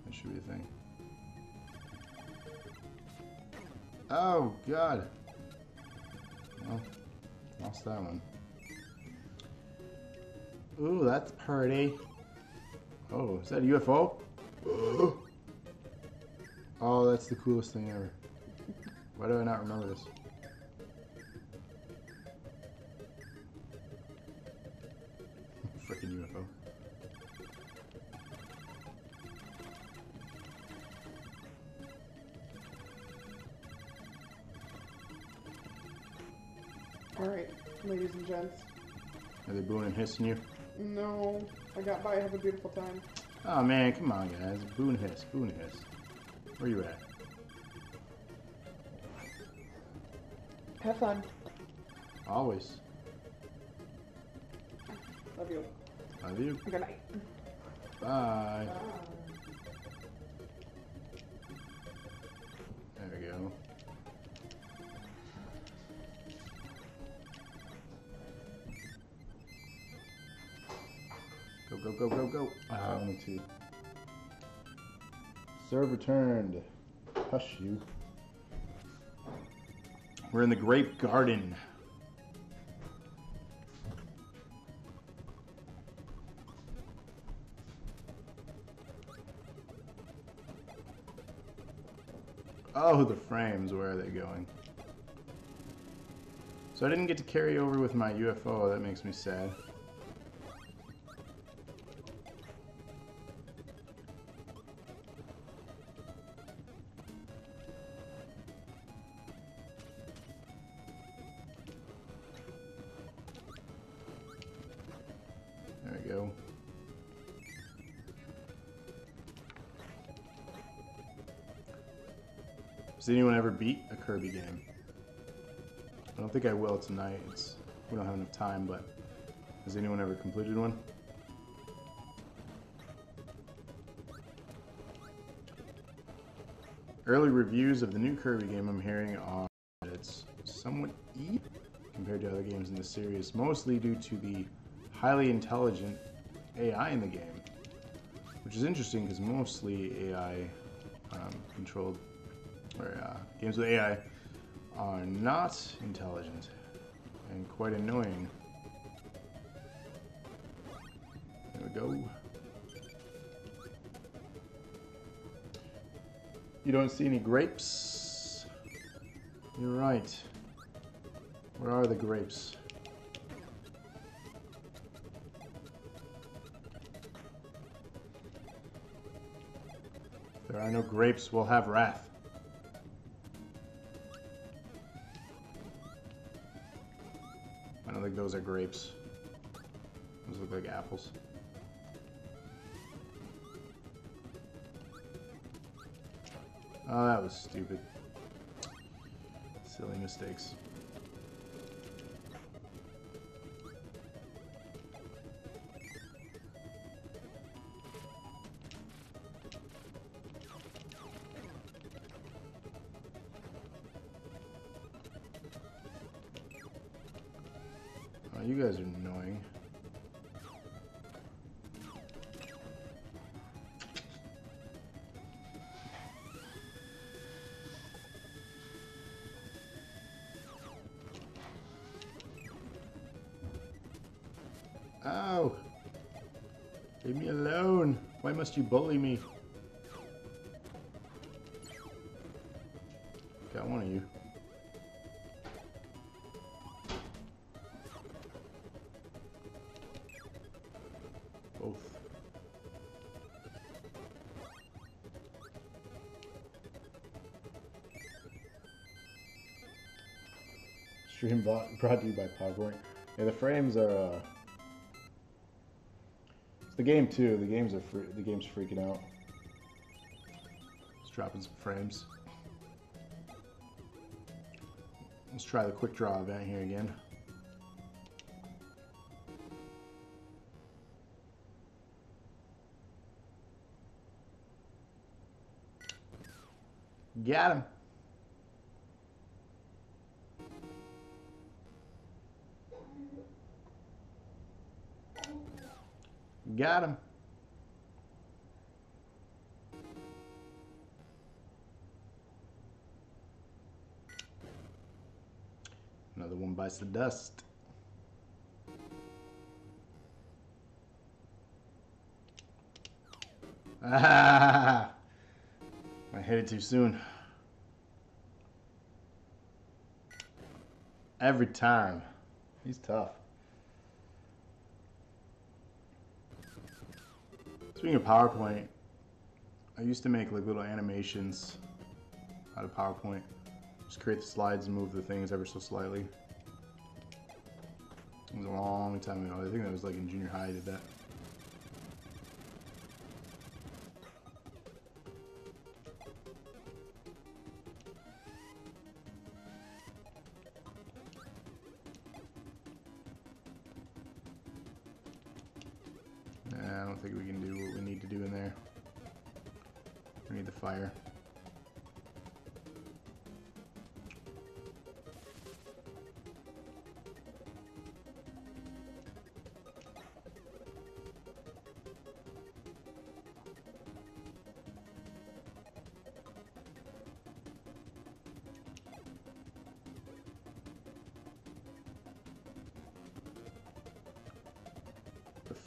That should be a thing. Oh, God. Well, lost that one. Ooh, that's pretty. Oh, is that a UFO? Oh, that's the coolest thing ever. Why do I not remember this? Freaking UFO. Alright, ladies and gents. Are they booing and hissing you? No, I got by. Have a beautiful time. Oh man, come on guys. Boo and hiss, boo and hiss. Where you at? Have fun. Always. Love you. Love you. Good night. Bye. There we go. Go, go, go, go, go. Ah, only 2. Serve returned. Hush you. We're in the grape garden. Oh, the frames, where are they going? So I didn't get to carry over with my UFO, that makes me sad. There we go. Has anyone ever beat a Kirby game? I don't think I will tonight. We don't have enough time, but has anyone ever completed one? Early reviews of the new Kirby game I'm hearing are that it's somewhat easy compared to other games in the series, mostly due to the highly intelligent AI in the game, which is interesting because mostly AI controlled, or games with AI are not intelligent and quite annoying. There we go. You don't see any grapes? You're right. Where are the grapes? If there are no grapes, we'll have wrath. I don't think those are grapes. Those look like apples. Oh, that was stupid. Silly mistakes. Oh, you guys are annoying. Ow! Leave me alone! Why must you bully me? Got one of you. Both. Stream brought to you by PowerPoint. Yeah, the frames are it's the game too. The game's freaking out. Just dropping some frames. Let's try the quick draw event here again. Got him. Got him. Another one bites the dust. Ah! I hit it too soon. Every time. He's tough. Speaking of PowerPoint, I used to make like little animations out of PowerPoint. Just create the slides and move the things ever so slightly. It was a long time ago. I think that was like in junior high I did that. think we can do what we need to do in there. We need the fire.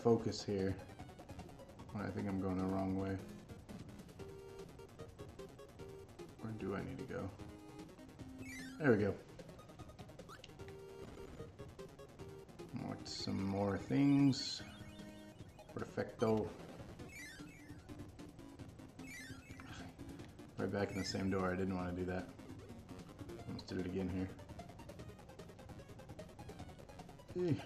Focus here when I think I'm going the wrong way. Where do I need to go? There we go. Select some more things. Perfecto. Right back in the same door. I didn't want to do that. Let's do it again here. Hey.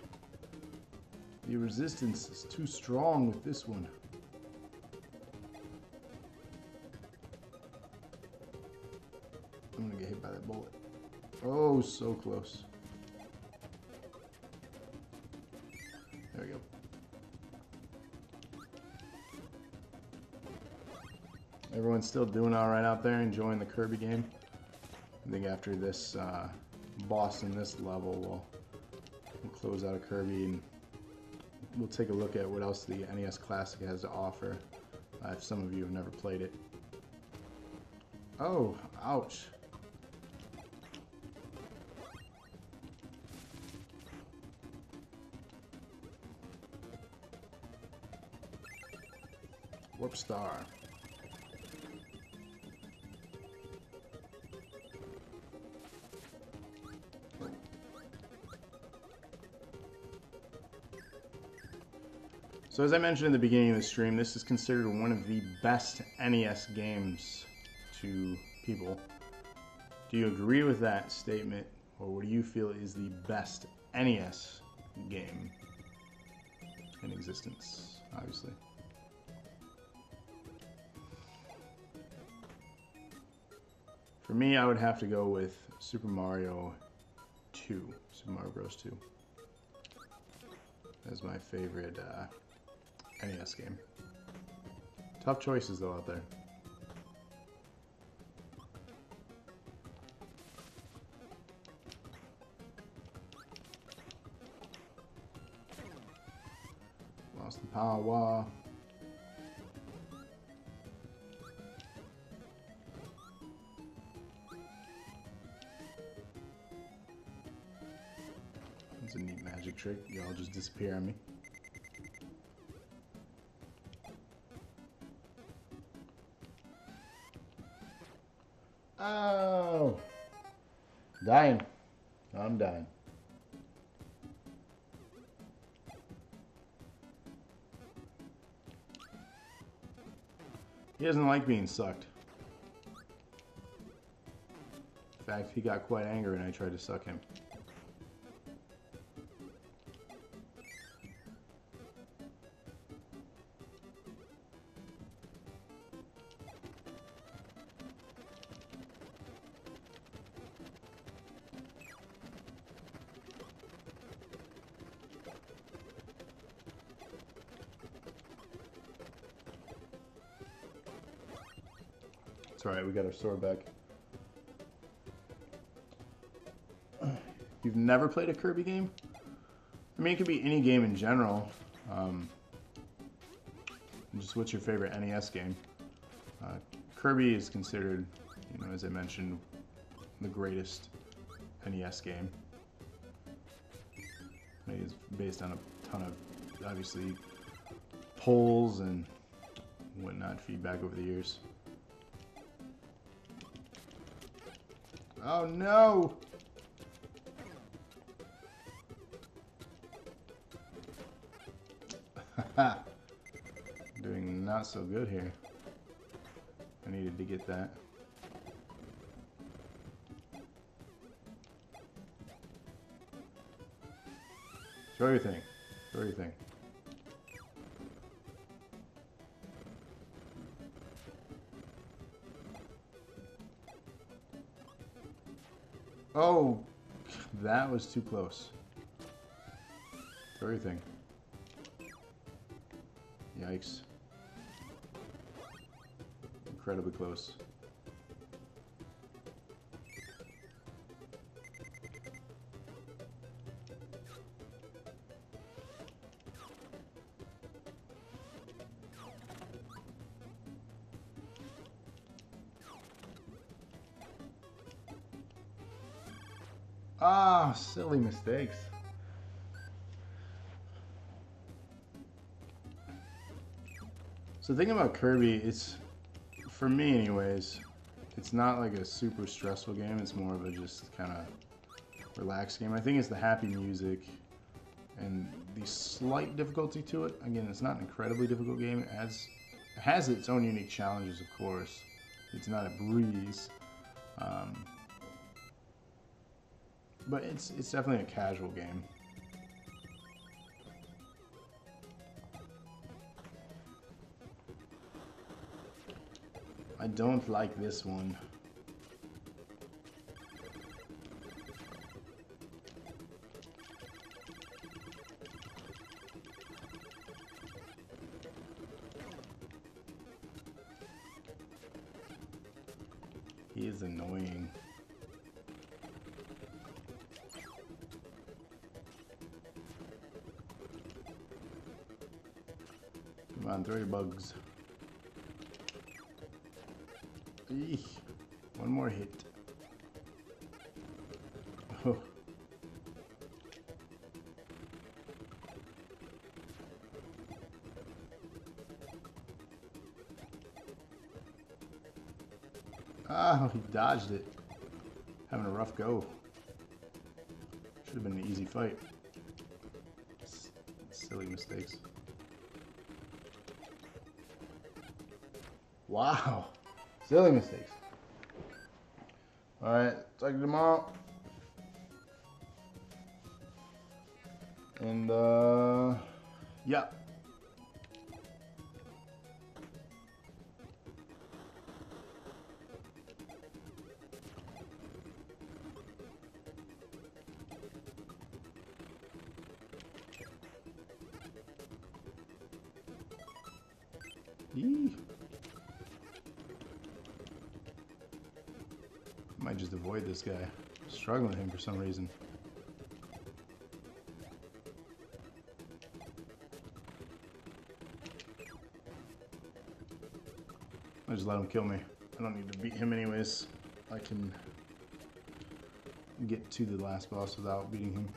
The resistance is too strong with this one. I'm gonna get hit by that bullet. Oh, so close. There we go. Everyone's still doing all right out there, enjoying the Kirby game. I think after this boss in this level, we'll close out of Kirby and we'll take a look at what else the NES Classic has to offer, if some of you have never played it. Oh, ouch. Warp Star. So as I mentioned in the beginning of the stream, this is considered one of the best NES games to people. Do you agree with that statement, or what do you feel is the best NES game in existence, obviously? For me, I would have to go with Super Mario 2, Super Mario Bros. 2. That's my favorite NES game. Tough choices though out there. Lost the power. That's a neat magic trick. Y'all just disappear on me. Oh, dying. I'm dying. He doesn't like being sucked. In fact, he got quite angry when I tried to suck him. It's alright, we got our sword back. You've never played a Kirby game? I mean, it could be any game in general. Just what's your favorite NES game? Kirby is considered, you know, as I mentioned, the greatest NES game. It's based on a ton of, obviously, polls and whatnot, feedback over the years. Oh no! Doing not so good here. I needed to get that. Throw everything. Throw everything. Oh, that was too close. Throw everything. Yikes. Incredibly close. Ah, silly mistakes. So the thing about Kirby, it's, for me anyways, it's not like a super stressful game. It's more of a just kind of relaxed game. I think it's the happy music and the slight difficulty to it. Again, it's not an incredibly difficult game. It has its own unique challenges, of course. It's not a breeze. But it's definitely a casual game. I don't like this one. He is annoying. Come on, throw your bugs. Eesh. One more hit. Oh. Ah, he dodged it. Having a rough go. Should have been an easy fight. Silly mistakes. Wow. Silly mistakes. Alright, talk to them all. And, yeah. Eee. Might just avoid this guy. I'm struggling with him for some reason. I just let him kill me. I don't need to beat him anyways. I can get to the last boss without beating him.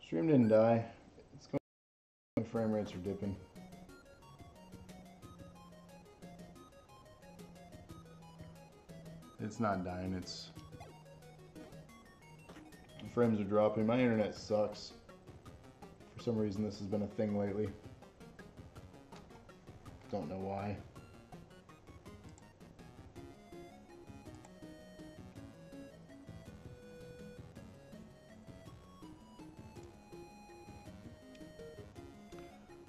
Stream didn't die. It's going. My frame rates are dipping. It's not dying. It's the frames are dropping. My internet sucks. For some reason, this has been a thing lately. Don't know why.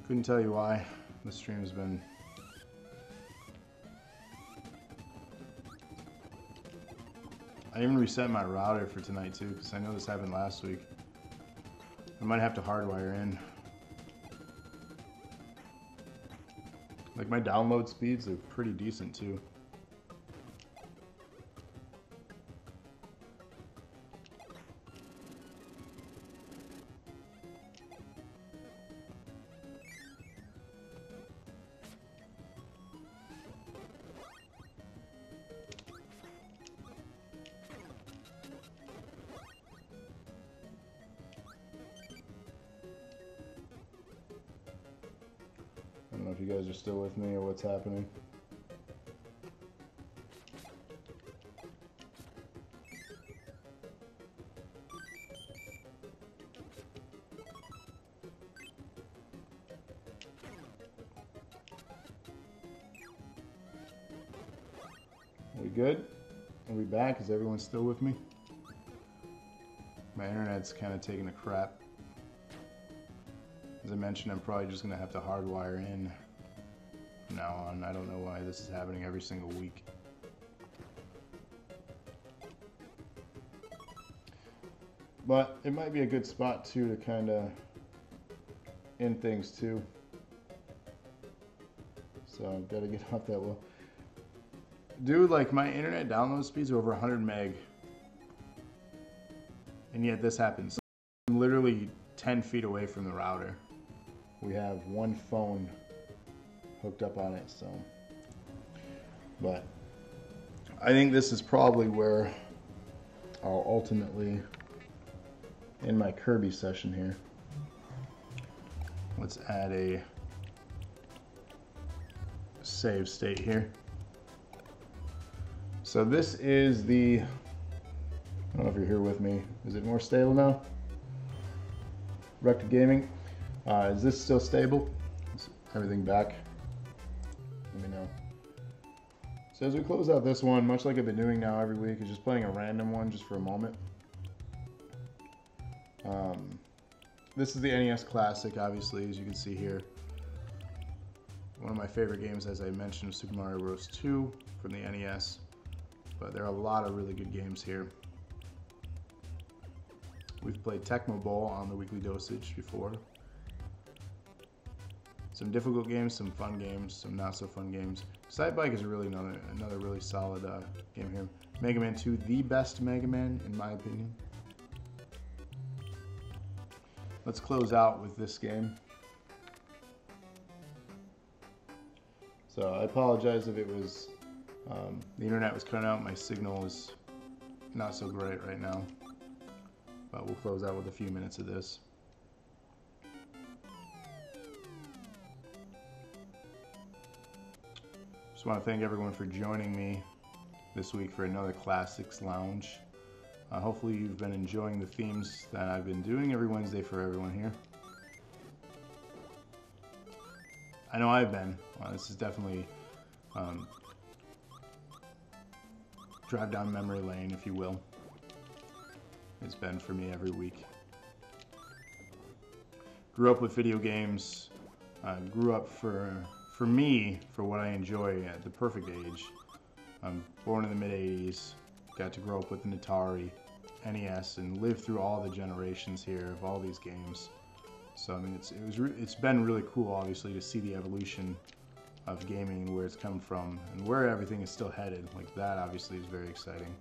Couldn't tell you why. The stream's been I even reset my router for tonight too, because I know this happened last week. I might have to hardwire in. Like my download speeds are pretty decent too. I don't know if you guys are still with me or what's happening. We good? Are we back? Is everyone still with me? My internet's kind of taking a crap. As I mentioned, I'm probably just going to have to hardwire in from now on. I don't know why this is happening every single week. But it might be a good spot too to kind of end things too. So I've got to get off that wall. Dude, like my internet download speeds are over 100 meg. And yet this happens. I'm literally 10 feet away from the router. We have one phone hooked up on it, so. But I think this is probably where I'll ultimately end my Kirby session here. Let's add a save state here. So this is the, I don't know if you're here with me. Is it more stable now? GRAV1TY Gaming. Is this still stable? Is everything back? Let me know. So as we close out this one, much like I've been doing now every week, is just playing a random one just for a moment. This is the NES Classic, obviously, as you can see here. One of my favorite games, as I mentioned, was Super Mario Bros. 2 from the NES. But there are a lot of really good games here. We've played Tecmo Bowl on the Weekly Dosage before. Some difficult games, some fun games, some not so fun games. Side Bike is really another really solid game here. Mega Man 2, the best Mega Man in my opinion. Let's close out with this game. So I apologize if it was, the internet was cutting out, my signal is not so great right now. But we'll close out with a few minutes of this. Just want to thank everyone for joining me this week for another Classics Lounge. Hopefully you've been enjoying the themes that I've been doing every Wednesday for everyone here. I know I've been. This is definitely drive down memory lane, if you will. It's been for me every week. Grew up with video games. Grew up for me, for what I enjoy at the perfect age. I'm born in the mid-'80s. Got to grow up with an Atari, NES, and live through all the generations here of all these games. So I mean, it's been really cool, obviously, to see the evolution of gaming and where it's come from and where everything is still headed. Like that, obviously, is very exciting.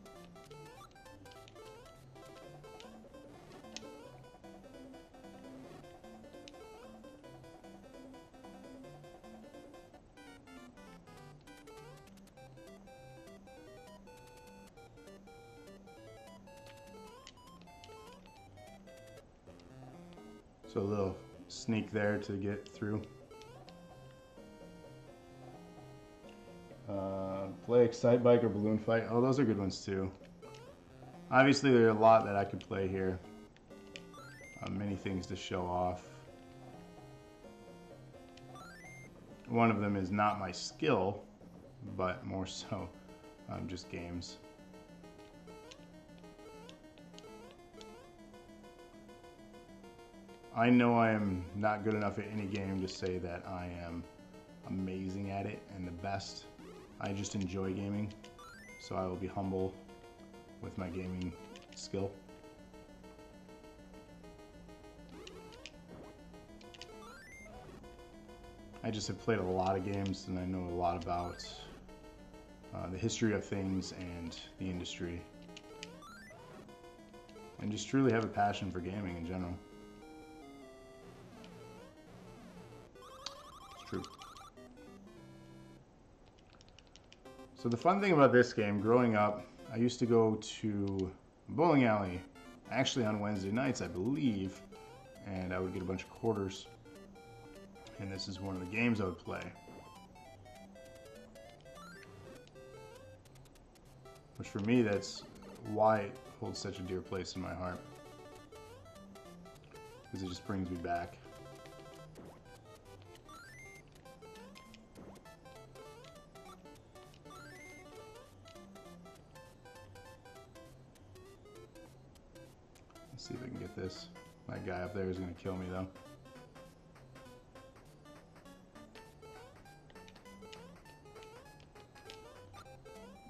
So a little sneak there to get through. Play Excite Bike or Balloon Fight. Oh, those are good ones too. Obviously, there are a lot that I could play here. Many things to show off. One of them is not my skill, but more so just games. I know I am not good enough at any game to say that I am amazing at it and the best. I just enjoy gaming, so I will be humble with my gaming skill. I just have played a lot of games and I know a lot about the history of things and the industry. And just truly have a passion for gaming in general. True. So the fun thing about this game, growing up, I used to go to a bowling alley, actually on Wednesday nights, I believe, and I would get a bunch of quarters, and this is one of the games I would play. Which for me, that's why it holds such a dear place in my heart, because it just brings me back. See if I can get this. That guy up there is going to kill me though.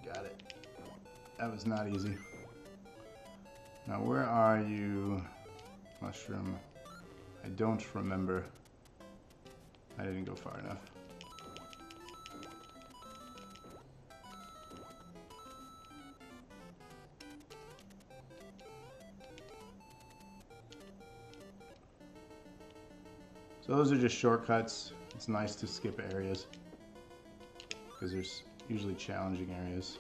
Got it. That was not easy. Now, where are you, Mushroom? I don't remember. I didn't go far enough. So those are just shortcuts. It's nice to skip areas because there's usually challenging areas.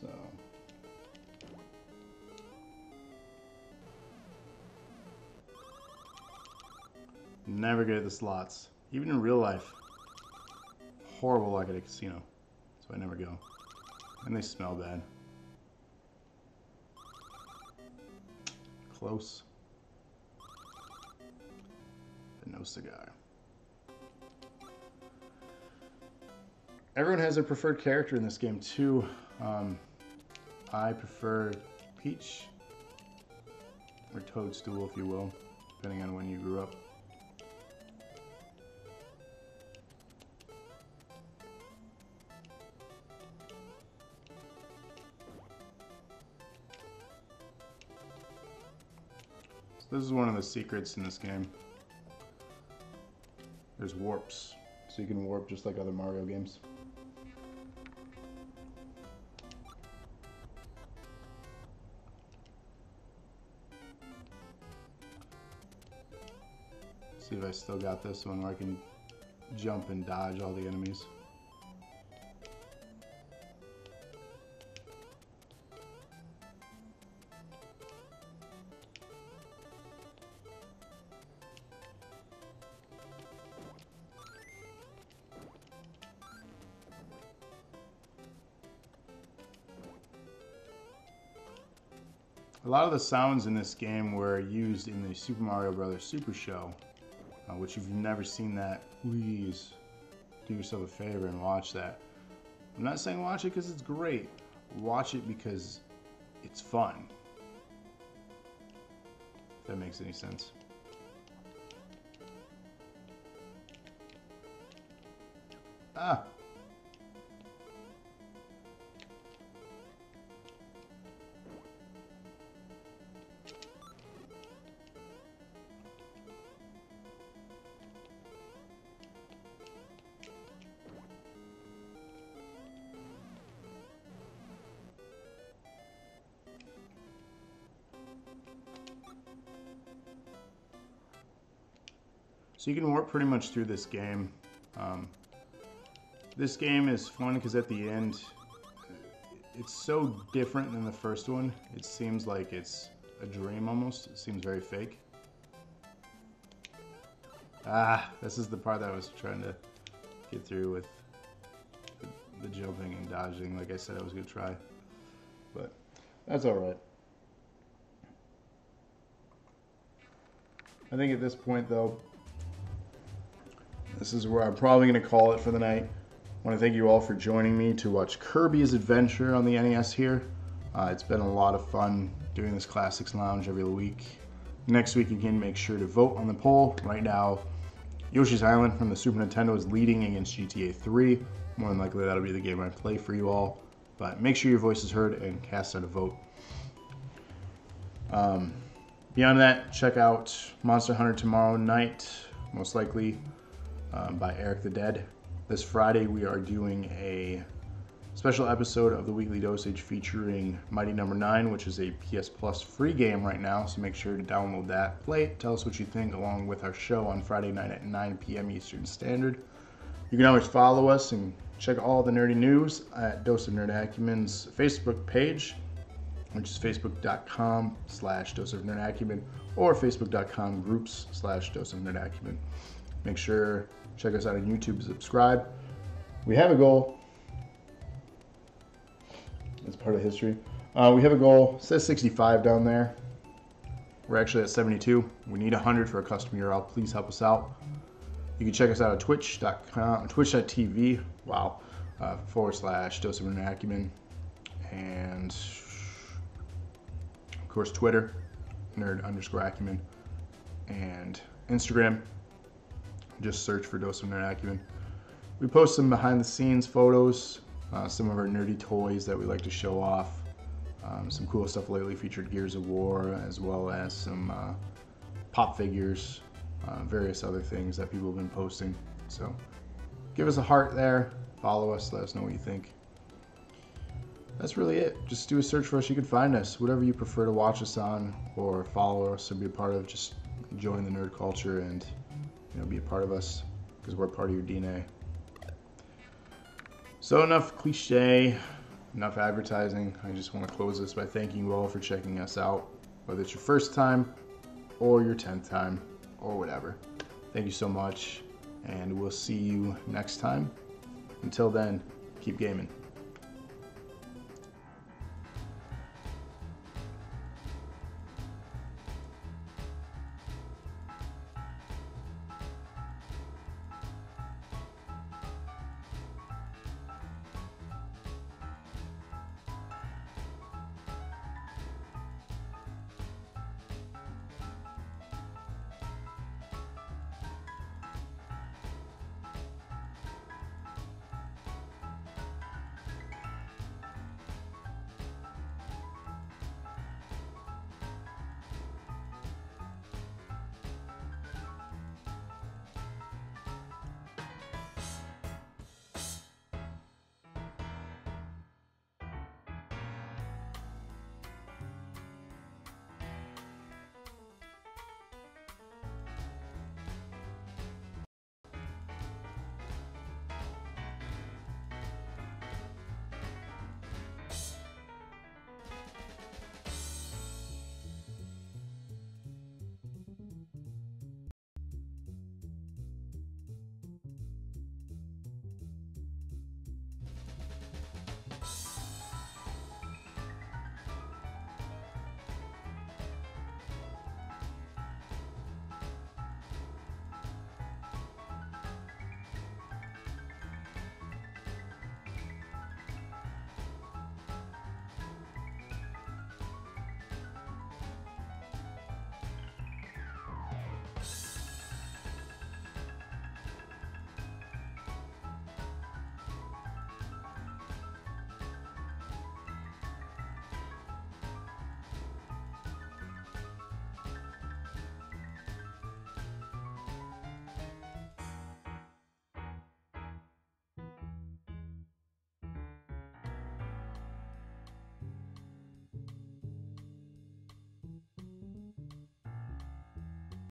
So never good at the slots, even in real life. Horrible luck at a casino, so I never go. And they smell bad. Close. But no cigar. Everyone has their preferred character in this game too. I prefer Peach, or Toadstool if you will, depending on when you grew up. This is one of the secrets in this game. There's warps, so you can warp just like other Mario games. See if I still got this one where I can jump and dodge all the enemies. A lot of the sounds in this game were used in the Super Mario Bros. Super Show, which if you've never seen that, please do yourself a favor and watch that. I'm not saying watch it because it's great. Watch it because it's fun. If that makes any sense. Ah! So you can warp pretty much through this game. This game is fun because at the end, it's so different than the first one. It seems like it's a dream almost. It seems very fake. Ah, this is the part that I was trying to get through with the jumping and dodging. Like I said, I was going to try. But that's alright. I think at this point though, this is where I'm probably going to call it for the night. I want to thank you all for joining me to watch Kirby's Adventure on the NES here. It's been a lot of fun doing this Classics Lounge every week. Next week, you can make sure to vote on the poll. Right now, Yoshi's Island from the Super Nintendo is leading against GTA 3. More than likely, that'll be the game I play for you all. But make sure your voice is heard and cast out a vote. Beyond that, check out Monster Hunter tomorrow night, most likely. By Eric the Dead. This Friday we are doing a special episode of the Weekly Dosage featuring Mighty No. 9, which is a PS Plus free game right now, so make sure to download that, play it, tell us what you think along with our show on Friday night at 9 p.m. Eastern Standard. You can always follow us and check all the nerdy news at Dose of Nerd Acumen's Facebook page, which is facebook.com/Dose of Nerd Acumen or facebook.com groups/Dose of Nerd Acumen. Make sure check us out on YouTube, subscribe. We have a goal. It's part of history. We have a goal. It says 65 down there. We're actually at 72. We need 100 for a custom URL. Please help us out. You can check us out at twitch.tv. Wow. /Dose of Nerd Acumen. And of course Twitter, nerd_Acumen. And Instagram. Just search for Dose of Nerd Acumen. We post some behind the scenes photos, some of our nerdy toys that we like to show off. Some cool stuff lately featured Gears of War, as well as some pop figures, various other things that people have been posting. So give us a heart there, follow us, let us know what you think. That's really it. Just do a search for us. You can find us, whatever you prefer to watch us on or follow us or be a part of. Just join the nerd culture and be a part of us because we're part of your DNA. So enough cliche, enough advertising. I just want to close this by thanking you all for checking us out, whether it's your first time or your 10th time or whatever. Thank you so much, and we'll see you next time. Until then, keep gaming.